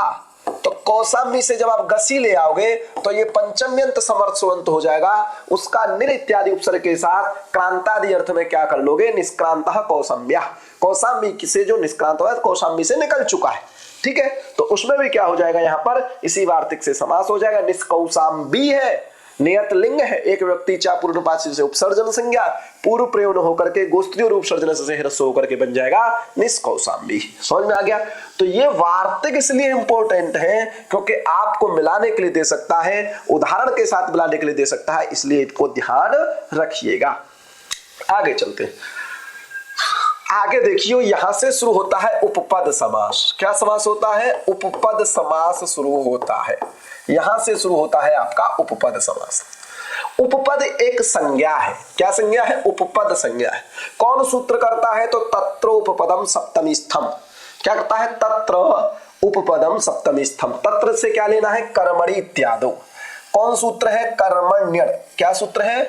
तो कौसाम्बी से जब आप गसी ले आओगे तो ये पंचम्यंत समर्थवंत हो जाएगा, उसका निर इत्यादि उपसर्ग के साथ क्रांतादि अर्थ में क्या कर लोगे? निष्क्रांतः कौसम्ब्याः, कौसाम्बी से जो निष्क्रांत हुआ है कौसाम्बी से निकल चुका है। ठीक है? तो उसमें भी क्या हो जाएगा? यहां पर इसी वार्तिक से समास हो जाएगा। निष्कौसाम्बी है, नियत लिंग है, एक व्यक्ति चा पूर्व निपात से उपसर्जन संज्ञा, पूर्व प्रयोग होकर के गोस्त्री और उपसर्जन से ह्रस्व होकर के बन जाएगा निष्कौसाम्बी। समझ में आ गया? तो ये वार्तिक इसलिए इंपॉर्टेंट है क्योंकि आपको मिलाने के लिए दे सकता है, उदाहरण के साथ मिलाने के लिए दे सकता है, इसलिए इसको ध्यान रखिएगा। आगे चलते हैं। आगे देखियो, यहां से शुरू होता है उपपद समास। क्या समास होता है? उपपद समास शुरू होता है, यहां से शुरू होता है आपका उपपद समास। उपपद एक संज्ञा है। क्या संज्ञा है? उपपद संज्ञा है। कौन सूत्र करता है? तो तत्र उपपदम सप्तमी स्थम। क्या करता है? तत्र उपपदम सप्तमी स्थम। तत्र से क्या लेना है? कर्मणि इत्यादि। कौन सूत्र है? कर्मण्यण। क्या सूत्र है?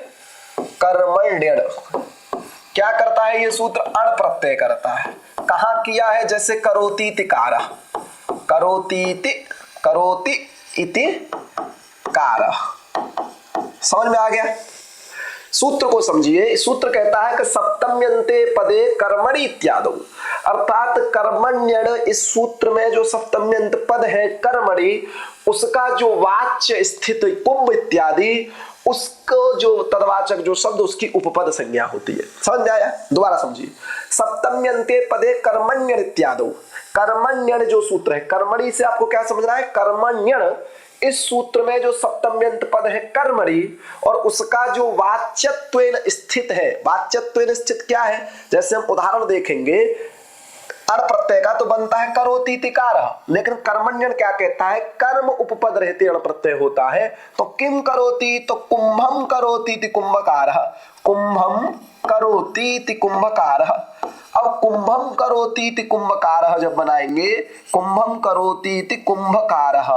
कर्मण्यण। क्या करता है ये सूत्र? अण प्रत्यय करता है। कहां किया है? जैसे करोति तिकार, करोति इति कार। समझ में आ गया? सूत्र को समझिए। सूत्र कहता है कि सप्तम्यन्ते पदे कर्मणि इत्यादि, अर्थात कर्मण्यण, इस सूत्र में जो सप्तम्यंत पद है कर्मणि, उसका जो वाच्य स्थित कुंभ इत्यादि, उसको जो तदवाचक जो शब्द, उसकी उपपद संज्ञा होती है। समझ में आया? दोबारा समझिए। सप्तम्यन्ते पदे कर्मण्यण इत्यादि, कर्मण्यण जो सूत्र है, कर्मणि से आपको क्या समझना है? कर्मण्यण, इस सूत्र में जो सप्तम्यंत पद है कर्मणि और उसका जो वाच्यत्वेन स्थित है, वाच्यत्वेन स्थित क्या है? जैसे हम उदाहरण देखेंगे, अण प्रत्यय का तो बनता है करोति तिकारः, लेकिन कर्मण्यन क्या कहता है, कर्म उपपद रहते अण प्रत्यय होता है। तो किम करोति, तो कुंभम करोति इति कुंभकारः, कुंभम करोति इति कुंभकारः। अब कुंभम करोति इति कुंभकारः जब बनाएंगे, कुंभम करोति इति कुंभकारः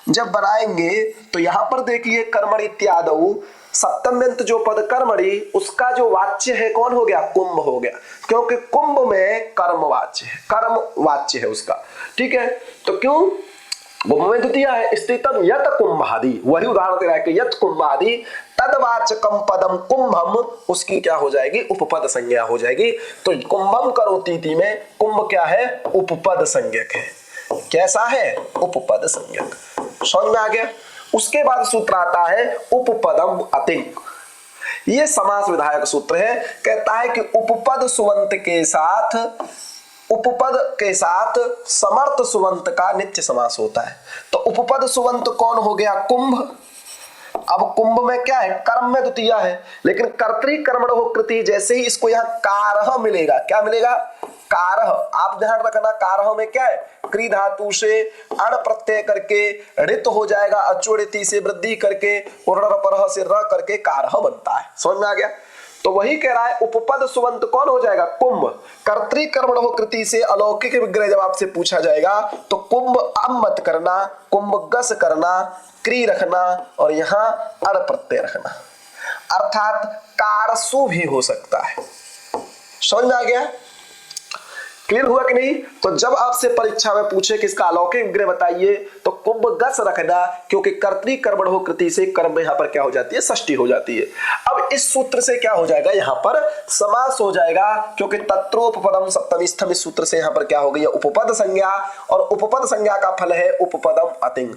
जब बनाएंगे तो यहां पर देखिए कर्मणि इत्यादौ सप्तम्यंत जो पद कर्मणि, उसका जो वाच्य है कौन हो गया, कुंभ हो गया, क्योंकि कुंभ में कर्म वाच्य है, कर्म वाच्य है उसका। ठीक है, तो क्यों कुंभ में द्वितीय है, स्थितम यत कुंभादि, वही उदाहरण दे रहा है कि यत कुंभादि तदवाचकम पदम कुंभम, उसकी क्या हो जाएगी, उपपद संज्ञा हो जाएगी। तो कुंभम करोति में कुंभ क्या है, उपपद संज्ञक है। कैसा है, उपपद संज्ञक। समझ में आ गया। उसके बाद सूत्र आता है उपपदम अतिंग। ये समास विधायक सूत्र है, कहता है कि उपपद सुबंत के साथ, उपपद के साथ समर्थ सुबंत का नित्य समास होता है। तो उपपद सुबंत कौन हो गया, कुंभ। अब कुंभ में क्या है, कर्म में द्वितीय है, लेकिन कर्तृकर्मणो कृति, जैसे ही इसको यहाँ कारह मिलेगा, क्या मिलेगा, कारह। आप ध्यान रखना, कारह में क्या है, क्री धातु से अण प्रत्यय करके ऋत हो जाएगा, अचोड़िति से वृद्धि करके और परह से र करके कारह बनता है। समझ में आ गया। तो वही कह रहा है उपपद सुबंत कौन हो जाएगा, कुंभ। कर्तृकर्मणो कृति से अलौकिक विग्रह जब आपसे पूछा जाएगा तो कुंभ अम मत करना, कुंभ गस करना, क्री रखना और यहाँ अण प्रत्यय रखना, अर्थात कारसु भी हो सकता है। समझ में आ गया, क्लियर हुआ कि नहीं। तो जब आपसे परीक्षा में पूछे कि इसका अलौकिक विग्रह बताइए तो कुंभ गस रखना, क्योंकि कर्तृकर्मणो कृति से कर्म में यहाँ पर क्या हो जाती है, षष्ठी हो जाती है। अब इस सूत्र से क्या हो जाएगा, यहाँ पर समास हो जाएगा, क्योंकि तत्रोपपदम सप्तमी स्थम, इस सूत्र से यहाँ पर क्या हो गई है, उपपद संज्ञा, और उपपद संज्ञा का फल है उपपदम अतिंग।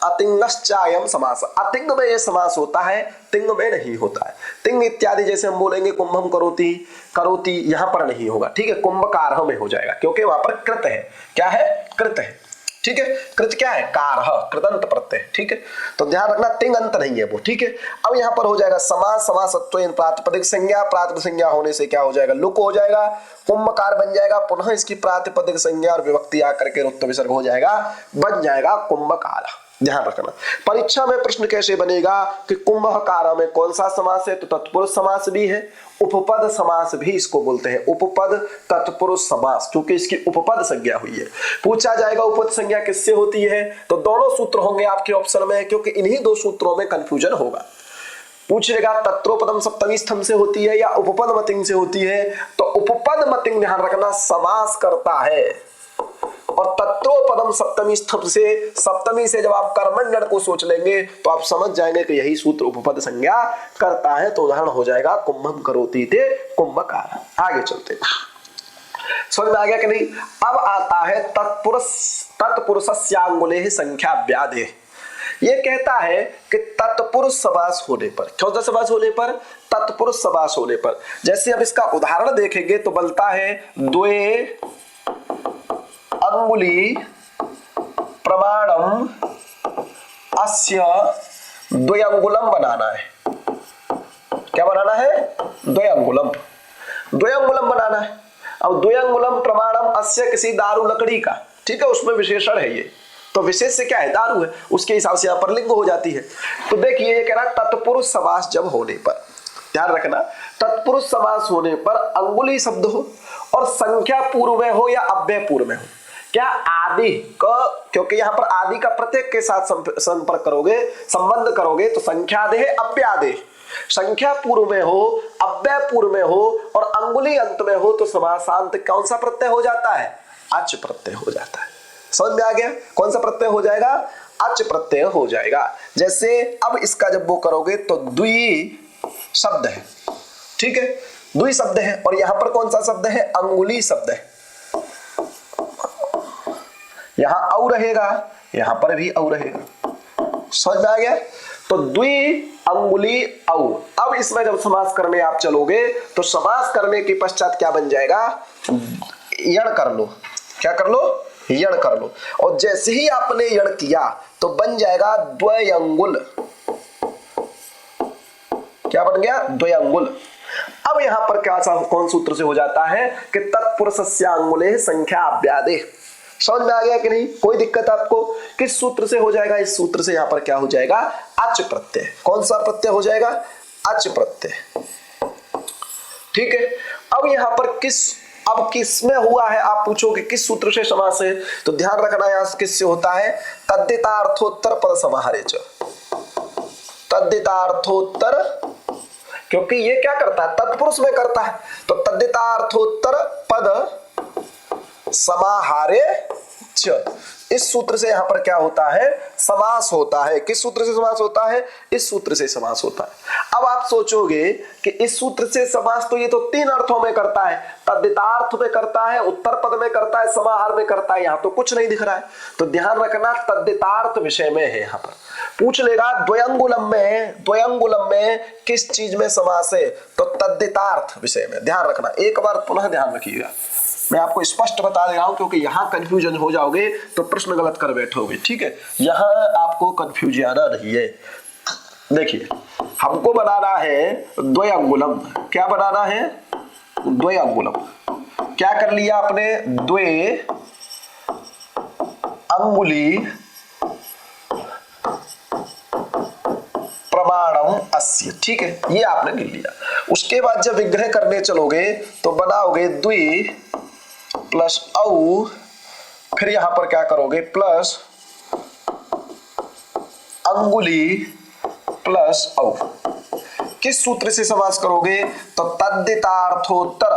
अतिंगश्चायम समास, अतिंग में ये समास होता है, तिंग में नहीं होता है। तिंग इत्यादि जैसे हम बोलेंगे कुंभम करोति, करोति यहाँ पर नहीं होगा। ठीक है, कुंभकारह में हो जाएगा, क्योंकि वहां पर कृत है। क्या है, कृत है। ठीक है, कृत क्या है, कारह, कृदंत प्रत्यय। ठीक है, तो ध्यान रखना तिंग अंत नहीं है वो। ठीक है, अब यहाँ पर हो जाएगा समास, समासत्वेन प्रातिपदिक संज्ञा, प्रातिपदिक संज्ञा होने से क्या हो जाएगा, लुक हो जाएगा, कुंभकार बन जाएगा, पुनः इसकी प्रातिपदिक संज्ञा और विभक्ति आकर के रुक्त विसर्ग हो जाएगा, बन जाएगा कुंभकार। ध्यान रखना, परीक्षा में प्रश्न कैसे बनेगा कि कुंभकार में कौन सा समास है, तो तत्पुरुष समास भी है, उपपद समास भी इसको बोलते हैं, उपपद तत्पुरुष समास, क्योंकि इसकी उपपद संज्ञा हुई है। पूछा जाएगा उपपद संज्ञा किससे होती है, तो दोनों सूत्र होंगे आपके ऑप्शन में, क्योंकि इन्हीं दो सूत्रों में कंफ्यूजन होगा। पूछेगा तत्रोपदम सप्तमी स्थम से होती है या उपपद मतिंग से होती है, तो उपपद मतिंग ध्यान रखना समास करता है, और तत्रोपदम सप्तमी स्थम से, सप्तमी से जब आप कर्मण्यन को सोच लेंगे तो आप समझ जाएंगे कि यही सूत्र उपपद संज्ञा करता है। तो उदाहरण हो जाएगा कुंभम करोति ते कुंभकार। आगे चलते, समझ में आ गया कि नहीं। अब आता है तत्पुरुषस्यांगुले संख्या व्याधे। ये कहता है कि तत्पुरुष समास होने पर, कौन सा समास होने पर, तत्पुरुष समास होने पर। जैसे अब इसका उदाहरण देखेंगे तो बनता है द्वे अंगुली प्रमाणम अस्य द्वयंगुलम बनाना है। क्या बनाना है, द्वयंगुलम, द्वयंगुलम बनाना है। अब द्वयंगुलम प्रमाणम अस्य किसी दारू लकड़ी का, ठीक है, उसमें विशेषण है ये, तो विशेष से क्या है, दारू है, उसके हिसाब से यहाँ पर लिंग हो जाती है। तो देखिए ये कह रहा तत्पुरुष समास जब होने पर, ध्यान रखना, तत्पुरुष समास होने पर अंगुली शब्द हो और संख्या पूर्व में हो या अव्यय पूर्व में हो, क्या आदि का, क्योंकि यहाँ पर आदि का प्रत्येक के साथ संपर्क करोगे, संबंध करोगे, तो संख्यादेह अव्यादेह, संख्या पूर्व में हो, अव्यय पूर्व में हो और अंगुली अंत में हो, तो समासांत कौन सा प्रत्यय हो जाता है, अच प्रत्यय हो जाता है। समझ में आ गया, कौन सा प्रत्यय हो जाएगा, अच प्रत्यय हो जाएगा। जैसे अब इसका जब वो करोगे तो द्वि शब्द है, ठीक है, द्वि शब्द है, और यहां पर कौन सा शब्द है, अंगुली शब्द है। यहां औ रहेगा, यहां पर भी औ रहेगा। समझ में आ गया, तो द्वि अंगुली औ। अब इसमें जब समास करने आप चलोगे तो समास करने के पश्चात क्या बन जाएगा, यण कर लो। क्या कर लो, यण कर लो, और जैसे ही आपने यण किया तो बन जाएगा द्वयंगुल। क्या बन गया, द्वयंगुल। अब यहां पर क्या कौन सूत्र से हो जाता है कि तत्पुरुषस्य अंगुले संख्या अव्यादे। समझ में आ गया कि नहीं? कोई दिक्कत आपको? किस सूत्र से हो जाएगा? इस सूत्र से यहां पर क्या हो जाएगा? अच प्रत्यय। कौन सा प्रत्यय हो जाएगा? अच प्रत्यय। ठीक है। अब यहां पर अब किस में हुआ है? आप पूछोगे किस सूत्र से समास है, तो ध्यान रखना यहां किससे होता है? तद्धितार्थोत्तर पद समाहारे च। तद्धितार्थोत्तर, क्योंकि ये क्या करता है? तत्पुरुष में करता है, तो तद्धितार्थोत्तर पद समाहारे च। इस सूत्र से यहां पर क्या होता है? समास होता है। किस सूत्र से समास होता है? इस सूत्र से समास होता है। अब आप सोचोगे कि इस सूत्र से समास तो ये तो तीन अर्थों में करता है, तद्धितार्थ में करता है, उत्तर पद में करता है, समाहार में करता है, यहां तो कुछ नहीं दिख रहा है। तो ध्यान रखना तद्धितार्थ विषय में है। यहां पर पूछ लेगा द्वयंगुलम में किस चीज में समास है, तो तद्धितार्थ विषय में। ध्यान रखना, एक बार पुनः ध्यान रखिएगा, मैं आपको स्पष्ट बता दे रहा हूं, क्योंकि यहां कंफ्यूजन हो जाओगे तो प्रश्न गलत कर बैठोगे। ठीक है, यहां आपको कंफ्यूजन आना नहीं है। देखिए, हमको बनाना है द्वयंगुलम। क्या बनाना है? द्वयंगुलम। क्या कर लिया आपने? द्वे अंगुली प्रमाणम अस्य। ठीक है, ये आपने लिख लिया। उसके बाद जब विग्रह करने चलोगे तो बनाओगे द्वि प्लस औ, फिर यहां पर क्या करोगे? प्लस अंगुली प्लस औ। किस सूत्र से समास करोगे? तो तद्धितार्थोत्तर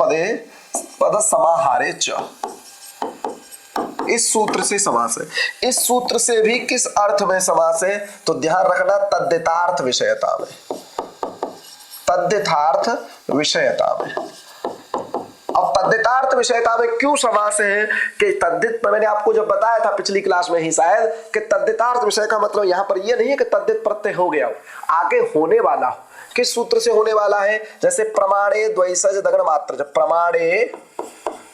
पदे पद समाहारे च। इस सूत्र से समास है। इस सूत्र से भी किस अर्थ में समास है? तो ध्यान रखना, तद्धितार्थ विषयता में। तद्धितार्थ विषयता में। अब तद्धितार्थ विषयता में क्यों समास है? कि तद्धित, मैंने आपको जब बताया था पिछली क्लास में ही शायद, कि तद्धितार्थ विषय का मतलब यहां पर यह नहीं है कि तद्धित प्रत्यय हो गया हो, आगे होने वाला हो। किस सूत्र से होने वाला है? जैसे प्रमाणे द्वैसज दगन मात्र। जब प्रमाणे,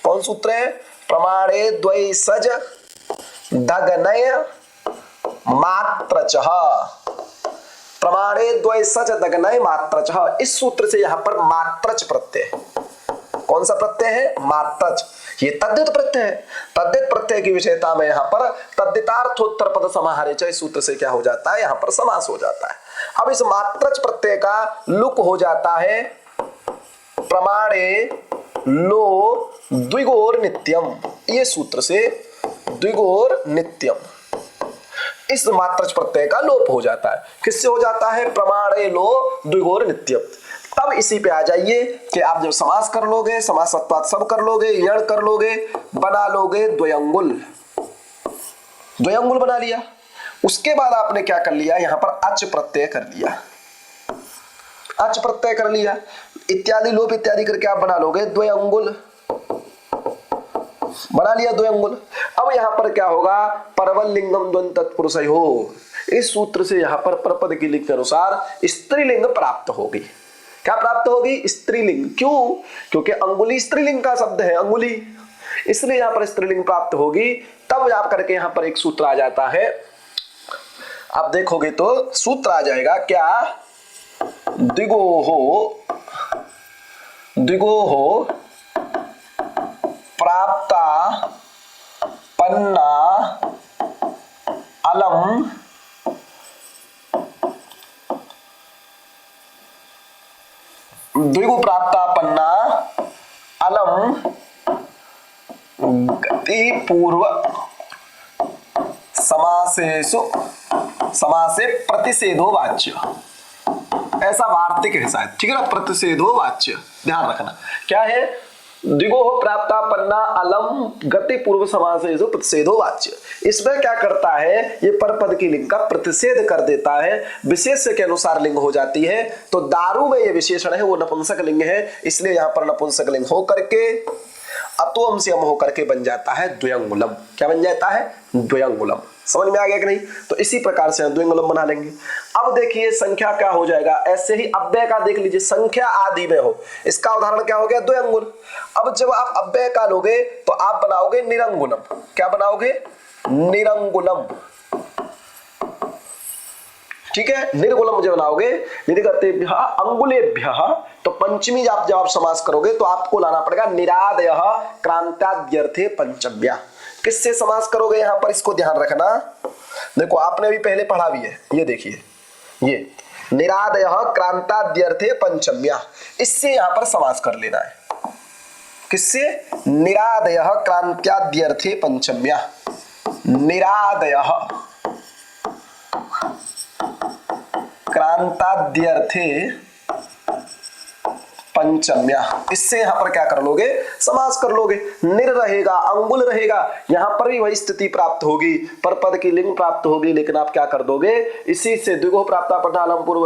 कौन सूत्र है? प्रमाणे द्वैसज दगनय मात्रचः। प्रमाणे द्वैसज दगनय मात्रचः। इस सूत्र से यहां पर मात्रच प्रत्यय। कौन सा प्रत्यय है? मात्रच। ये तद्धित प्रत्यय है। तद्धित प्रत्यय की विषयता में यहां पर तद्धितार्थोत्तर पद समाहारे च। इस सूत्र से क्या हो जाता है? यहां पर समास हो जाता है। अब इस मात्रच प्रत्यय का लुक हो जाता है प्रमाणे लो द्विगोर नित्यम। ये सूत्र से द्विगोर नित्यम, इस मात्रच प्रत्यय का लोप हो जाता है। किससे हो जाता है? प्रमाणे लो द्विगोर नित्यम। तब इसी पे आ जाइए कि आप जब समास कर लोगे, समास सत्वात सब कर लोगे, यण कर लोगे, बना लोगे द्वयंगुल। द्वयंगुल बना लिया। उसके बाद आपने क्या कर लिया? यहां पर अच प्रत्यय कर लिया। अच प्रत्यय कर लिया, इत्यादि लोप इत्यादि करके आप बना लोगे द्वयंगुल। बना लिया द्वयंगुल। अब यहां पर क्या होगा? परवल लिंगम द्वंद तत्पुरुषयो। इस सूत्र से यहां पर परपद की लिंग के अनुसार स्त्रीलिंग प्राप्त होगी। क्या प्राप्त होगी? स्त्रीलिंग। क्यों? क्योंकि अंगुली स्त्रीलिंग का शब्द है, अंगुली, इसलिए यहां पर स्त्रीलिंग प्राप्त होगी। तब जा करके यहां पर एक सूत्र आ जाता है। आप देखोगे तो सूत्र आ जाएगा क्या? द्विगोहो प्राप्ता पन्ना अलम द्विगु प्राप्ता पन्ना अलम गति पूर्व समासे प्रतिषेधो वाच्य। ऐसा वार्तिक है शायद, ठीक है ना? प्रतिषेधो वाच्य, ध्यान रखना। क्या है? द्विगोह प्राप्ता पन्ना अलम गति पूर्व समासेषु प्रतिषेधो वाच्य। इसमें क्या करता है? ये परपद की लिंग का प्रतिषेध कर देता है, विशेष्य के अनुसार लिंग हो जाती है। तो दारू में ये विशेषण है, वो नपुंसक लिंग है, इसलिए यहां पर नपुंसक लिंग हो करके अतोम से अम होकर के बन जाता है द्वयंगुलम। क्या बन जाता है? द्वयंगुलम। समझ में आ गया कि नहीं? तो इसी प्रकार से द्वयंगुलम बना लेंगे। अब देखिए संख्या क्या हो जाएगा? ऐसे ही अव्यय का देख लीजिए, संख्या आदि में हो, इसका उदाहरण क्या हो गया? द्वयंगुल। अब जब आप अव्यय का लोगे तो आप बनाओगे निरंगुलम। क्या बनाओगे? निरंगुलम। ठीक है, निर्गुणम जब बनाओगे निर्गतेभ्यः अंगुलेभ्यः, तो पंचमी जब आप समास करोगे तो आपको लाना पड़ेगा निरादयः क्रांत्याद्यर्थे पंचम्या। किससे समास करोगे यहां पर, इसको ध्यान रखना। देखो आपने भी पहले पढ़ा भी है, ये देखिए, ये निरादयः क्रांताद्यर्थे पंचम्या, इससे यहां पर समास कर लेना है। किससे? निरादयः क्रांत्याद्यर्थे पंचम्या। निरादयः क्रांताद्यर्थे पंचम्या, इससे यहां पर क्या कर लोगे, समास कर लोगे। निर रहेगा, अंगुल रहेगा, यहां पर भी वही स्थिति प्राप्त होगी, पर पद की लिंग प्राप्त होगी, लेकिन आप क्या कर दोगे, इसी से द्विगुह प्राप्त पठालम पूर्व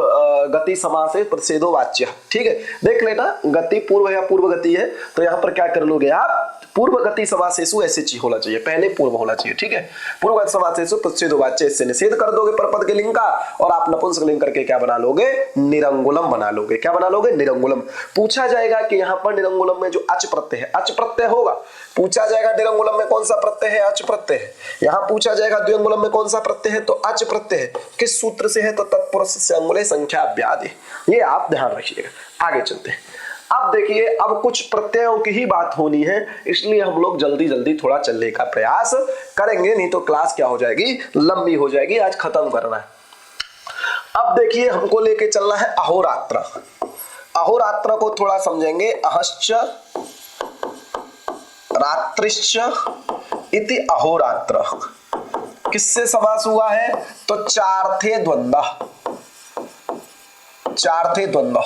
गति समास है प्रतिषेधो वाच्य। ठीक है, देख लेना, गति पूर्व या पूर्व गति है, तो यहां पर क्या कर लोगे आप, पूर्व गति समासेषु ऐसे चीज होना चाहिए, पहले पूर्व होना चाहिए। ठीक है, पूर्व गति समासेषु प्रतिषेधो वाच्य, इससे निषेध कर दोगे पर पद के लिंग का, और आप नपुंसक लिंग करके क्या बना लोगे, निरंगुलम बना लोगे। क्या बना लोगे, निरंगुलम। पूछा जाएगा कि यहाँ पर निरंगुलम में जो अच प्रत्यय है, अच प्रत्यय होगा। पूछा जाएगा निरंगुलम में कौन सा प्रत्यय है, अच प्रत्यय है। यहाँ पूछा जाएगा द्विअंगुलम में कौन सा प्रत्यय है, तो अच प्रत्यय है। किस सूत्र से है, तो तत्पुरुष से अंगुले संख्या व्याधि। ये आप ध्यान रखिएगा। आगे चलते हैं। अब देखिए, अब कुछ प्रत्ययों की ही बात होनी है, इसलिए हम लोग जल्दी जल्दी थोड़ा चलने का प्रयास करेंगे, नहीं तो क्लास क्या हो जाएगी, लंबी हो जाएगी। आज खत्म करना है। अब देखिए, हमको लेके चलना है अहोरात्र। अहोरात्र को थोड़ा समझेंगे। अहश्च रात्रिश्च इति अहोरात्र। किससे समास हुआ है, तो चार्थे द्वंद्व, चार्थे द्वंद्व।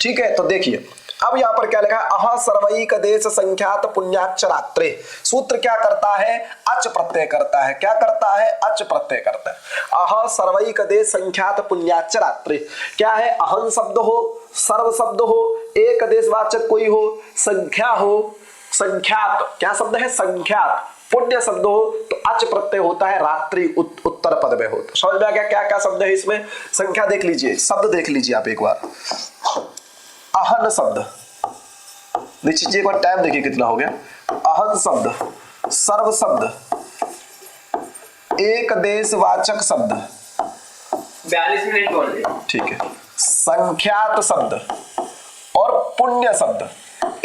ठीक है, तो देखिए अब यहां पर क्या लिखा है, अह सर्वैक देश संख्यात पुण्याच्च रात्रे। सूत्र क्या करता है, अच प्रत्यय करता है। क्या करता है, अच प्रत्यय करता है। अह सर्वैक देश संख्यात पुण्याच्च रात्रे। क्या है, अहन शब्द हो, सर्व शब्द हो, एक देशवाचक कोई हो, संख्या हो, संख्यात क्या शब्द है, संख्यात, पुण्य शब्द हो, तो अच प्रत्यय होता है रात्रि उत्तर पद में हो। तो समझ में आ गया क्या क्या शब्द है इसमें। संख्या देख लीजिए, शब्द देख लीजिए आप एक बार। अहन शब्द देखिए, एक बार टाइम देखिए कितना हो गया। अहन शब्द, सर्व शब्द, एक देशवाचक शब्द, 42 मिनट बोल रहे। ठीक है, संख्यात शब्द और पुण्य शब्द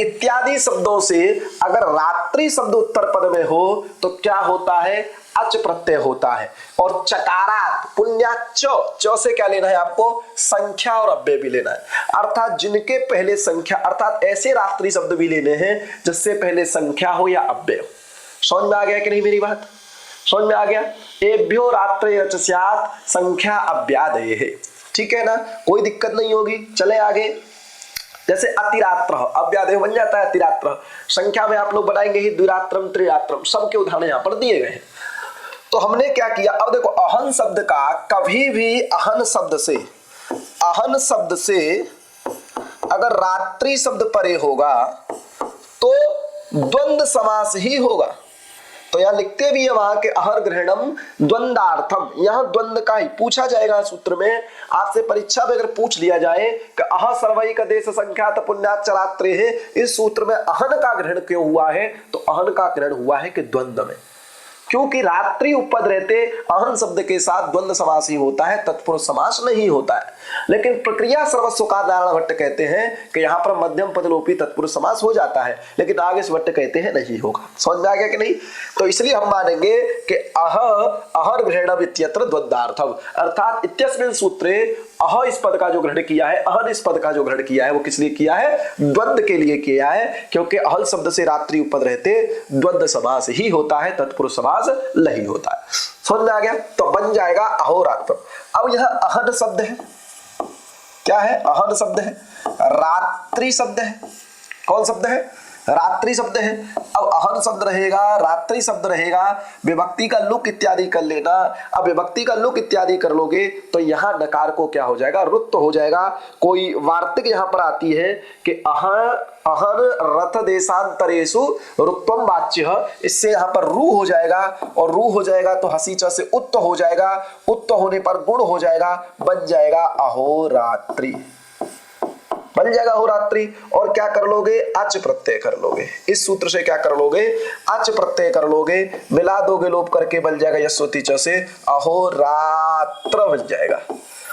इत्यादि शब्दों से अगर रात्रि शब्द उत्तर पद में हो तो क्या होता है, अच प्रत्यय होता है। और चकारात पुण्याच्च, च से क्या लेना है आपको, संख्या और अव्यय भी लेना है। अर्थात जिनके पहले संख्या, अर्थात ऐसे रात्रि शब्द भी लेने हैं जिससे पहले संख्या हो या अव्यय हो। समझ में आ गया कि नहीं मेरी बात, समझ में आ गया। एभ्यो रात्रे रच स्यात् संख्या अव्यादये। ठीक है ना, कोई दिक्कत नहीं होगी। चले आगे। जैसे अतिरात्र, अव्यादेय बन जाता है अतिरात्र। संख्या में आप लोग बनाएंगे ही द्विरात्रम त्रिरात्रम, सबके उदाहरण यहाँ पर दिए गए हैं। तो हमने क्या किया, अब देखो अहन शब्द का कभी भी अहन शब्द से, अहन शब्द से अगर रात्रि शब्द परे होगा तो द्वंद्व समास ही होगा। तो यहां लिखते भी है वहां के अहर ग्रहणम द्वंदार्थम, यहां द्वंद्व का ही पूछा जाएगा सूत्र में। आपसे परीक्षा में अगर पूछ लिया जाए कि अह सर्वैक देश संख्यात पुण्याच्च रात्रे है, इस सूत्र में अहन का ग्रहण क्यों हुआ है, तो अहन का ग्रहण हुआ है कि द्वंद्व में, क्योंकि रात्रि उपपद रहते अहन शब्द के साथ द्वंद्व समास ही होता है, तत्पुरुष समास नहीं होता है। लेकिन प्रक्रिया सर्वस्व का नारायण भट्ट कहते हैं कि यहाँ पर मध्यम पदलोपी तत्पुरुष समास हो जाता है, लेकिन आगे से भट्ट कहते हैं नहीं होगा। समझ में आ गया कि नहीं। तो इसलिए हम मानेंगे कि अहर ग्रहणम इत्यत्र द्वंद्वार्थम, अर्थात इत्यस्मिन् सूत्रे अह इस पद का जो ग्रहण किया है, अहन इस पद का जो ग्रहण किया है वो किस लिए किया है, द्वंद्व के लिए किया है। क्योंकि अहल शब्द से रात्रि उपपद रहते द्वंद्व समास ही होता है, तत्पुरुष समास नहीं होता है। समझ में आ गया। तो बन जाएगा अहोरात्र। अब यह अहन शब्द है, क्या है, अहन शब्द है, रात्रि शब्द है। कौन शब्द है, रात्रि शब्द है। अब अहन शब्द रहेगा, रात्रि शब्द रहेगा, विभक्ति का लुक इत्यादि कर लेना। अब विभक्ति का लुक इत्यादि कर लोगे तो यहाँ नकार को क्या हो जाएगा, रुत्व हो जाएगा। कोई वार्तिक यहाँ पर आती है कि अहन रथ देशांतरेषु रुत्वम वाच्य, इससे यहाँ पर रू हो जाएगा, और रू हो जाएगा तो हसी च से उत्त हो जाएगा, उत्त होने पर गुण हो जाएगा, बन जाएगा अहोरात्रि, बन जाएगा अहोरात्रि। और क्या कर लोगे, अच प्रत्यय कर लोगे। इस सूत्र से क्या कर लोगे, अच प्रत्यय कर लोगे, मिला दोगे लोप करके बन जाएगा यस्वति च से अहोरात्र बन जाएगा।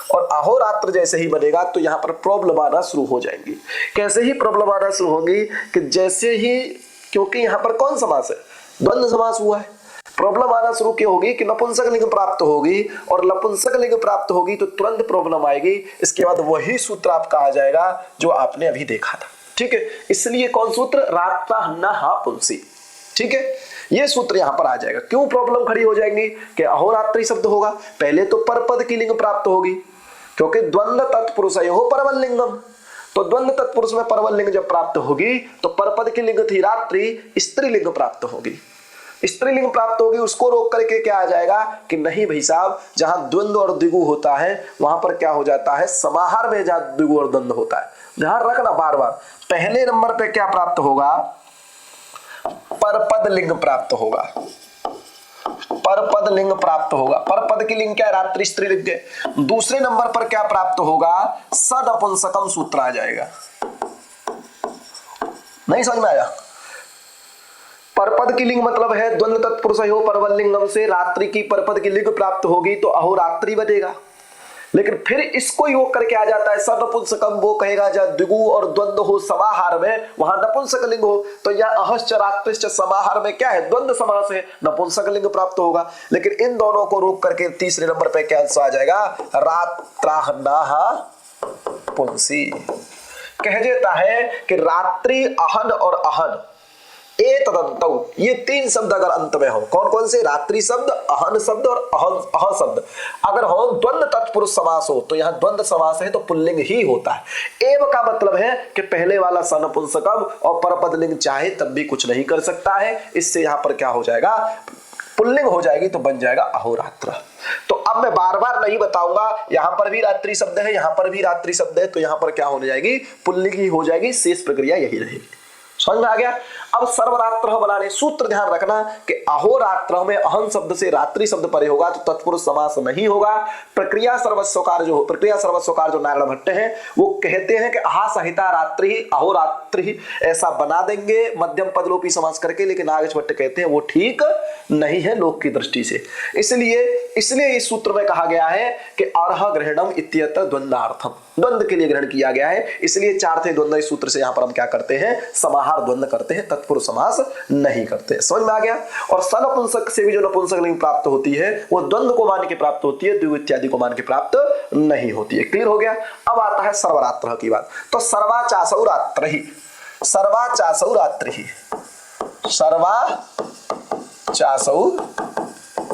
और अहोरात्र जैसे ही बनेगा तो यहां पर प्रॉब्लम आना शुरू हो जाएंगी। कैसे ही प्रॉब्लम आना शुरू होगी कि जैसे ही, क्योंकि यहां पर कौन समास है, द्वंद्व समास हुआ है, प्रॉब्लम आना शुरू क्यों होगी कि नपुंसक लिंग प्राप्त होगी, और नपुंसक लिंग प्राप्त होगी तो तुरंत प्रॉब्लम आएगी। इसके बाद वही सूत्र आपका आ जाएगा जो आपने अभी देखा था, ठीक है। इसलिए कौन सूत्र, रात्राहन्ना पुंसी, ठीक है, ये सूत्र यहां पर आ जाएगा। क्यों प्रॉब्लम खड़ी हो जाएंगी कि अहोरात्रि शब्द होगा, पहले तो परपद की लिंग प्राप्त होगी, क्योंकि द्वंद्व तत्पुरुषयोः परवल लिंगम, तो द्वंद्व तत्पुरुष में परवल लिंग जब प्राप्त होगी तो परपद की लिंग थी रात्रि, स्त्रीलिंग प्राप्त होगी, स्त्रीलिंग प्राप्त होगी। उसको रोक करके क्या आ जाएगा कि नहीं भाई साहब, जहां द्वंद्व और द्विगु होता है वहां पर क्या हो जाता है, समाहार में जहां द्विगु और द्वंद्व होता है, ध्यान रखना बार बार, पहले नंबर पे क्या प्राप्त होगा, परपद लिंग प्राप्त होगा, परपद लिंग प्राप्त होगा। परपद की लिंग क्या है, रात्रि स्त्रीलिंग है। दूसरे नंबर पर क्या प्राप्त होगा, सनपुंसकम सूत्र आ जाएगा। नहीं समझ में आया, परपद की लिंग मतलब है द्वंद्व तत्पुरुषयोः परवल लिंगम से रात्रि की परपद की लिंग प्राप्त होगी तो अहोरात्रि बनेगा। लेकिन फिर इसको योग करके आ जाता है सनपुंसकम, वो कहेगा जब द्विगु और द्वंद्व हो समाहार में वहां नपुंसक लिंग हो, तो यह अहश्च रात्रिश्च समाहार में क्या है, द्वंद्व समास है, नपुंसक लिंग प्राप्त होगा। लेकिन इन दोनों को रोक करके तीसरे नंबर पे क्या आंसर आ जाएगा, रात्राहन्ना पुंसी। कह देता है कि रात्रि, अहन और अहन एतदन्तौ, ये तीन शब्द अगर अंत में हो, कौन कौन से, रात्रि शब्द, अहन शब्द और अह शब्द अगर हो, द्वंद्व तत्पुरुष समास हो, तो यहाँ द्वंद्व समास है तो पुल्लिंग ही होता है। एव का मतलब है कि पहले वाला सनपुंसकम और परपद लिंग चाहे तब भी कुछ नहीं कर सकता है। इससे यहाँ पर क्या हो जाएगा, पुल्लिंग हो जाएगी तो बन जाएगा अहोरात्र। तो अब मैं बार बार नहीं बताऊंगा, यहां पर भी रात्रि शब्द है, यहां पर भी रात्रि शब्द है, तो यहां पर क्या होने जाएगी, पुल्लिंग ही हो जाएगी। शेष प्रक्रिया यही रहेगी। समझ में आ गया। अब सर्वरात्र बनाने सूत्र ध्यान रखना कि अहोरात्र में अहं शब्द से रात्रि शब्द परे होगा तो तत्पुरुष समास नहीं होगा। प्रक्रिया सर्वस्वकार जो नारायण भट्ट हैं वो कहते हैं कि अहा सहिता रात्रि अहोरात्रि ऐसा बना देंगे मध्यम पदलोपी समास करके, लेकिन नागेश भट्ट कहते हैं वो ठीक नहीं है लोक की दृष्टि से। इसलिए इस सूत्र में कहा गया है कि अर्ह ग्रहणम इत्यत्र द्वंद्वार्थम, द्वंद्व के लिए ग्रहण किया गया है। इसलिए चार थे द्वंद्व, इस सूत्र से यहां पर हम क्या करते हैं, समाहार द्वंद्व करते हैं, तत्पुरुष समास नहीं करते। समझ में आ गया। और सनपुंसक से भी जो नपुंसक लिंग प्राप्त होती है वो द्वंद्व को मान के प्राप्त होती है, द्विगु इत्यादि को मान के प्राप्त नहीं होती है। क्लियर हो गया। अब आता है सर्वरात्र की बात। तो सर्वाचासौ रात्रि, सर्वाचासौ रात्रि, सर्वाचासौ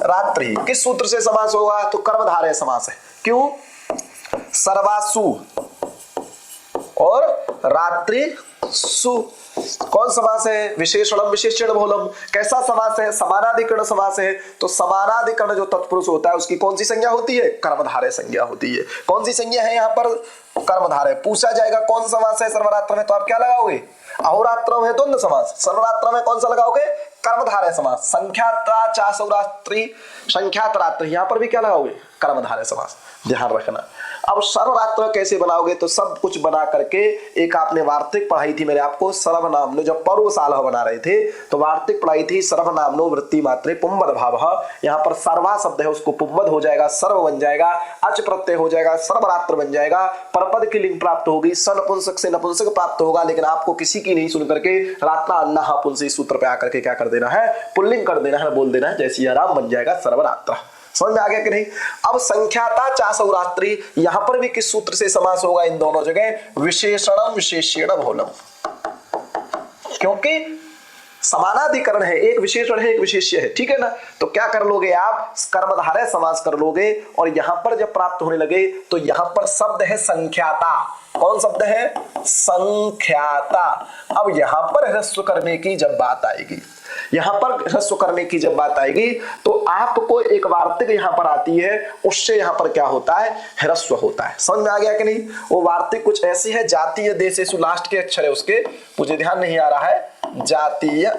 रात्रि किस सूत्र से समास होगा, तो कर्मधारय समास है। क्यों, सर्वासु और रात्रि सु कौन समास है, विशेषणम विशेषण बहुलम। कैसा समास है, समानाधिकरण समास है। तो समानाधिकरण जो तत्पुरुष होता है उसकी कौन सी संज्ञा होती है, कर्मधारय संज्ञा होती है। कौन सी संज्ञा है यहाँ पर, कर्मधारय। पूछा जाएगा कौन समास है सर्वरात्र में, तो आप क्या लगाओगे, अहोरात्र में द्वंद्व समास, सर्वरात्र में कौन सा लगाओगे, कर्मधारय समास। संख्याता चासौ रात्रि, संख्यात रात्रि, यहां पर भी क्या लगाओगे, कर्मधारय समास। ध्यान रखना। अब सर्वरात्र कैसे बनाओगे, तो सब कुछ बना करके एक आपने वार्तिक पढ़ाई थी मेरे आपको, सर्वनामनो, जब पर्व साल बना रहे थे तो वार्तिक पढ़ाई थी, सर्वनामनो वृत्ति मात्रे पुंबद भाव। यहाँ पर सर्वा शब्द है उसको पुंबद हो जाएगा, सर्व बन जाएगा, अच प्रत्यय हो जाएगा, सर्वरात्र बन जाएगा। परपद की लिंग प्राप्त होगी, सनपुंसक से नपुंसक प्राप्त होगा। लेकिन आपको किसी की नहीं सुन करके रात्रा अन्ना पुंसी सूत्र पे आकर के क्या कर देना है, पुल्लिंग कर देना है, बोल देना है, जैसी आराम बन जाएगा सर्वरात्र। समझ में आ गया कि नहीं। अब संख्याता चासौ रात्रि, यहां पर भी किस सूत्र से समास होगा, इन दोनों जगह विशेषणम विशेष्यण बहुलम, क्योंकि समानाधिकरण है, एक विशेषण है एक विशेष्य है, ठीक है ना। तो क्या कर लोगे आप, कर्मधारय समास कर लोगे। और यहां पर जब प्राप्त होने लगे तो यहां पर शब्द है संख्याता। कौन शब्द है, संख्याता। अब यहां पर ह्रस्व करने की जब बात आएगी, यहां पर ह्रस्व करने की जब बात आएगी तो आपको एक वार्तिक यहां पर आती है, उससे यहां पर क्या होता है, ह्रस्व होता है। समझ में आ गया कि नहीं। वो वार्तिक कुछ ऐसी है, जातीय देशेषु, लास्ट के अक्षर है उसके, मुझे ध्यान नहीं आ रहा है, जातीय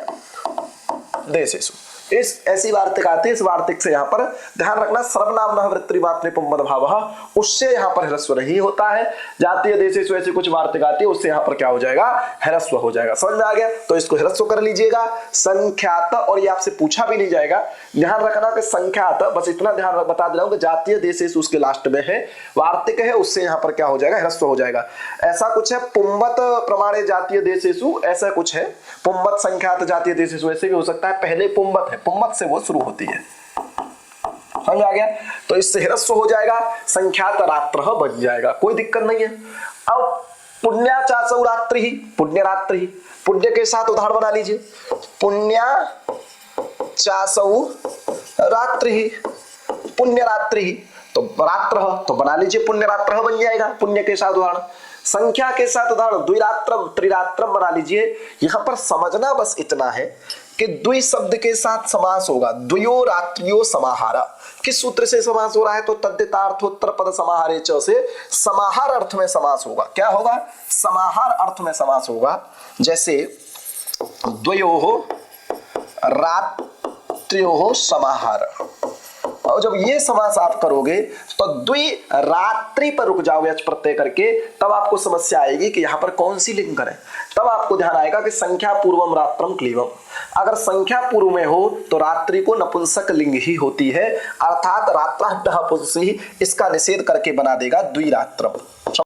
देशेषु, इस ऐसी वार्तिक आती है, इस वार्तिक से यहाँ पर ध्यान रखना सर्वनाम वृत्तिमात्रे पुंमद भाव, उससे यहाँ पर ह्रस्व नहीं होता है। जातीय देशेषु ऐसी कुछ वार्तिक आती है, उससे यहाँ पर क्या हो जाएगा, ह्रस्व हो जाएगा। समझ में आ गया? तो इसको ह्रस्व कर लीजिएगा। संख्यात, और ये आपसे पूछा भी नहीं जाएगा, ध्यान रखना कि संख्यात, बस इतना ध्यान बता दे रहा हूं कि जातीय देशेषु उसके लास्ट में है, वार्तिक है, उससे यहाँ पर क्या हो जाएगा, ह्रस्व हो जाएगा। ऐसा कुछ है पुंबत प्रमाणे जातीय देशेषु, ऐसा कुछ है पुंबत संख्यात जातीय देशेषु, ऐसे भी हो सकता है। पहले पुंबत है, पुंबत से वो शुरू होती है। समझ आ गया? तो इससे ह्रस्व हो जाएगा, संख्यात रात्र बन जाएगा, कोई दिक्कत नहीं है। अब पुण्याचासौ रात्रि ही, पुण्य रात्रि ही, पुण्य के साथ उदाहरण बना लीजिए। पुण्याचासौ रात्रि ही, पुण्य रात्रि ही, तो रात्र तो बना लीजिए, पुण्य रात्र बन जाएगा पुण्य के साथ उदाहरण। संख्या के साथ उदाहरण द्विरात्रम त्रिरात्रम बना लीजिए। यहां पर समझना बस इतना है कि द्वि शब्द के साथ समास होगा, द्वयो रात्रियो समाहार। किस सूत्र से समास हो रहा है? तो तद्धितार्थोत्तर पद समाहारे च से समाहार अर्थ में समास होगा। क्या होगा? समाहार अर्थ में समास होगा। जैसे द्वयोः रात्र्योः समाहार, और जब ये समास आप करोगे तो द्वि रात्रि पर रुक जाओगे अच प्रत्यय करके, तब आपको समस्या आएगी कि यहाँ पर कौन सी लिंग करें। तब आपको ध्यान आएगा कि संख्या पूर्वम रात्रम क्लीवम। अगर संख्या पूर्व में हो तो रात्रि को नपुंसक लिंग ही होती है, अर्थात रात्राः पुंसि, इसका निषेध करके बना देगा द्विरात्रम।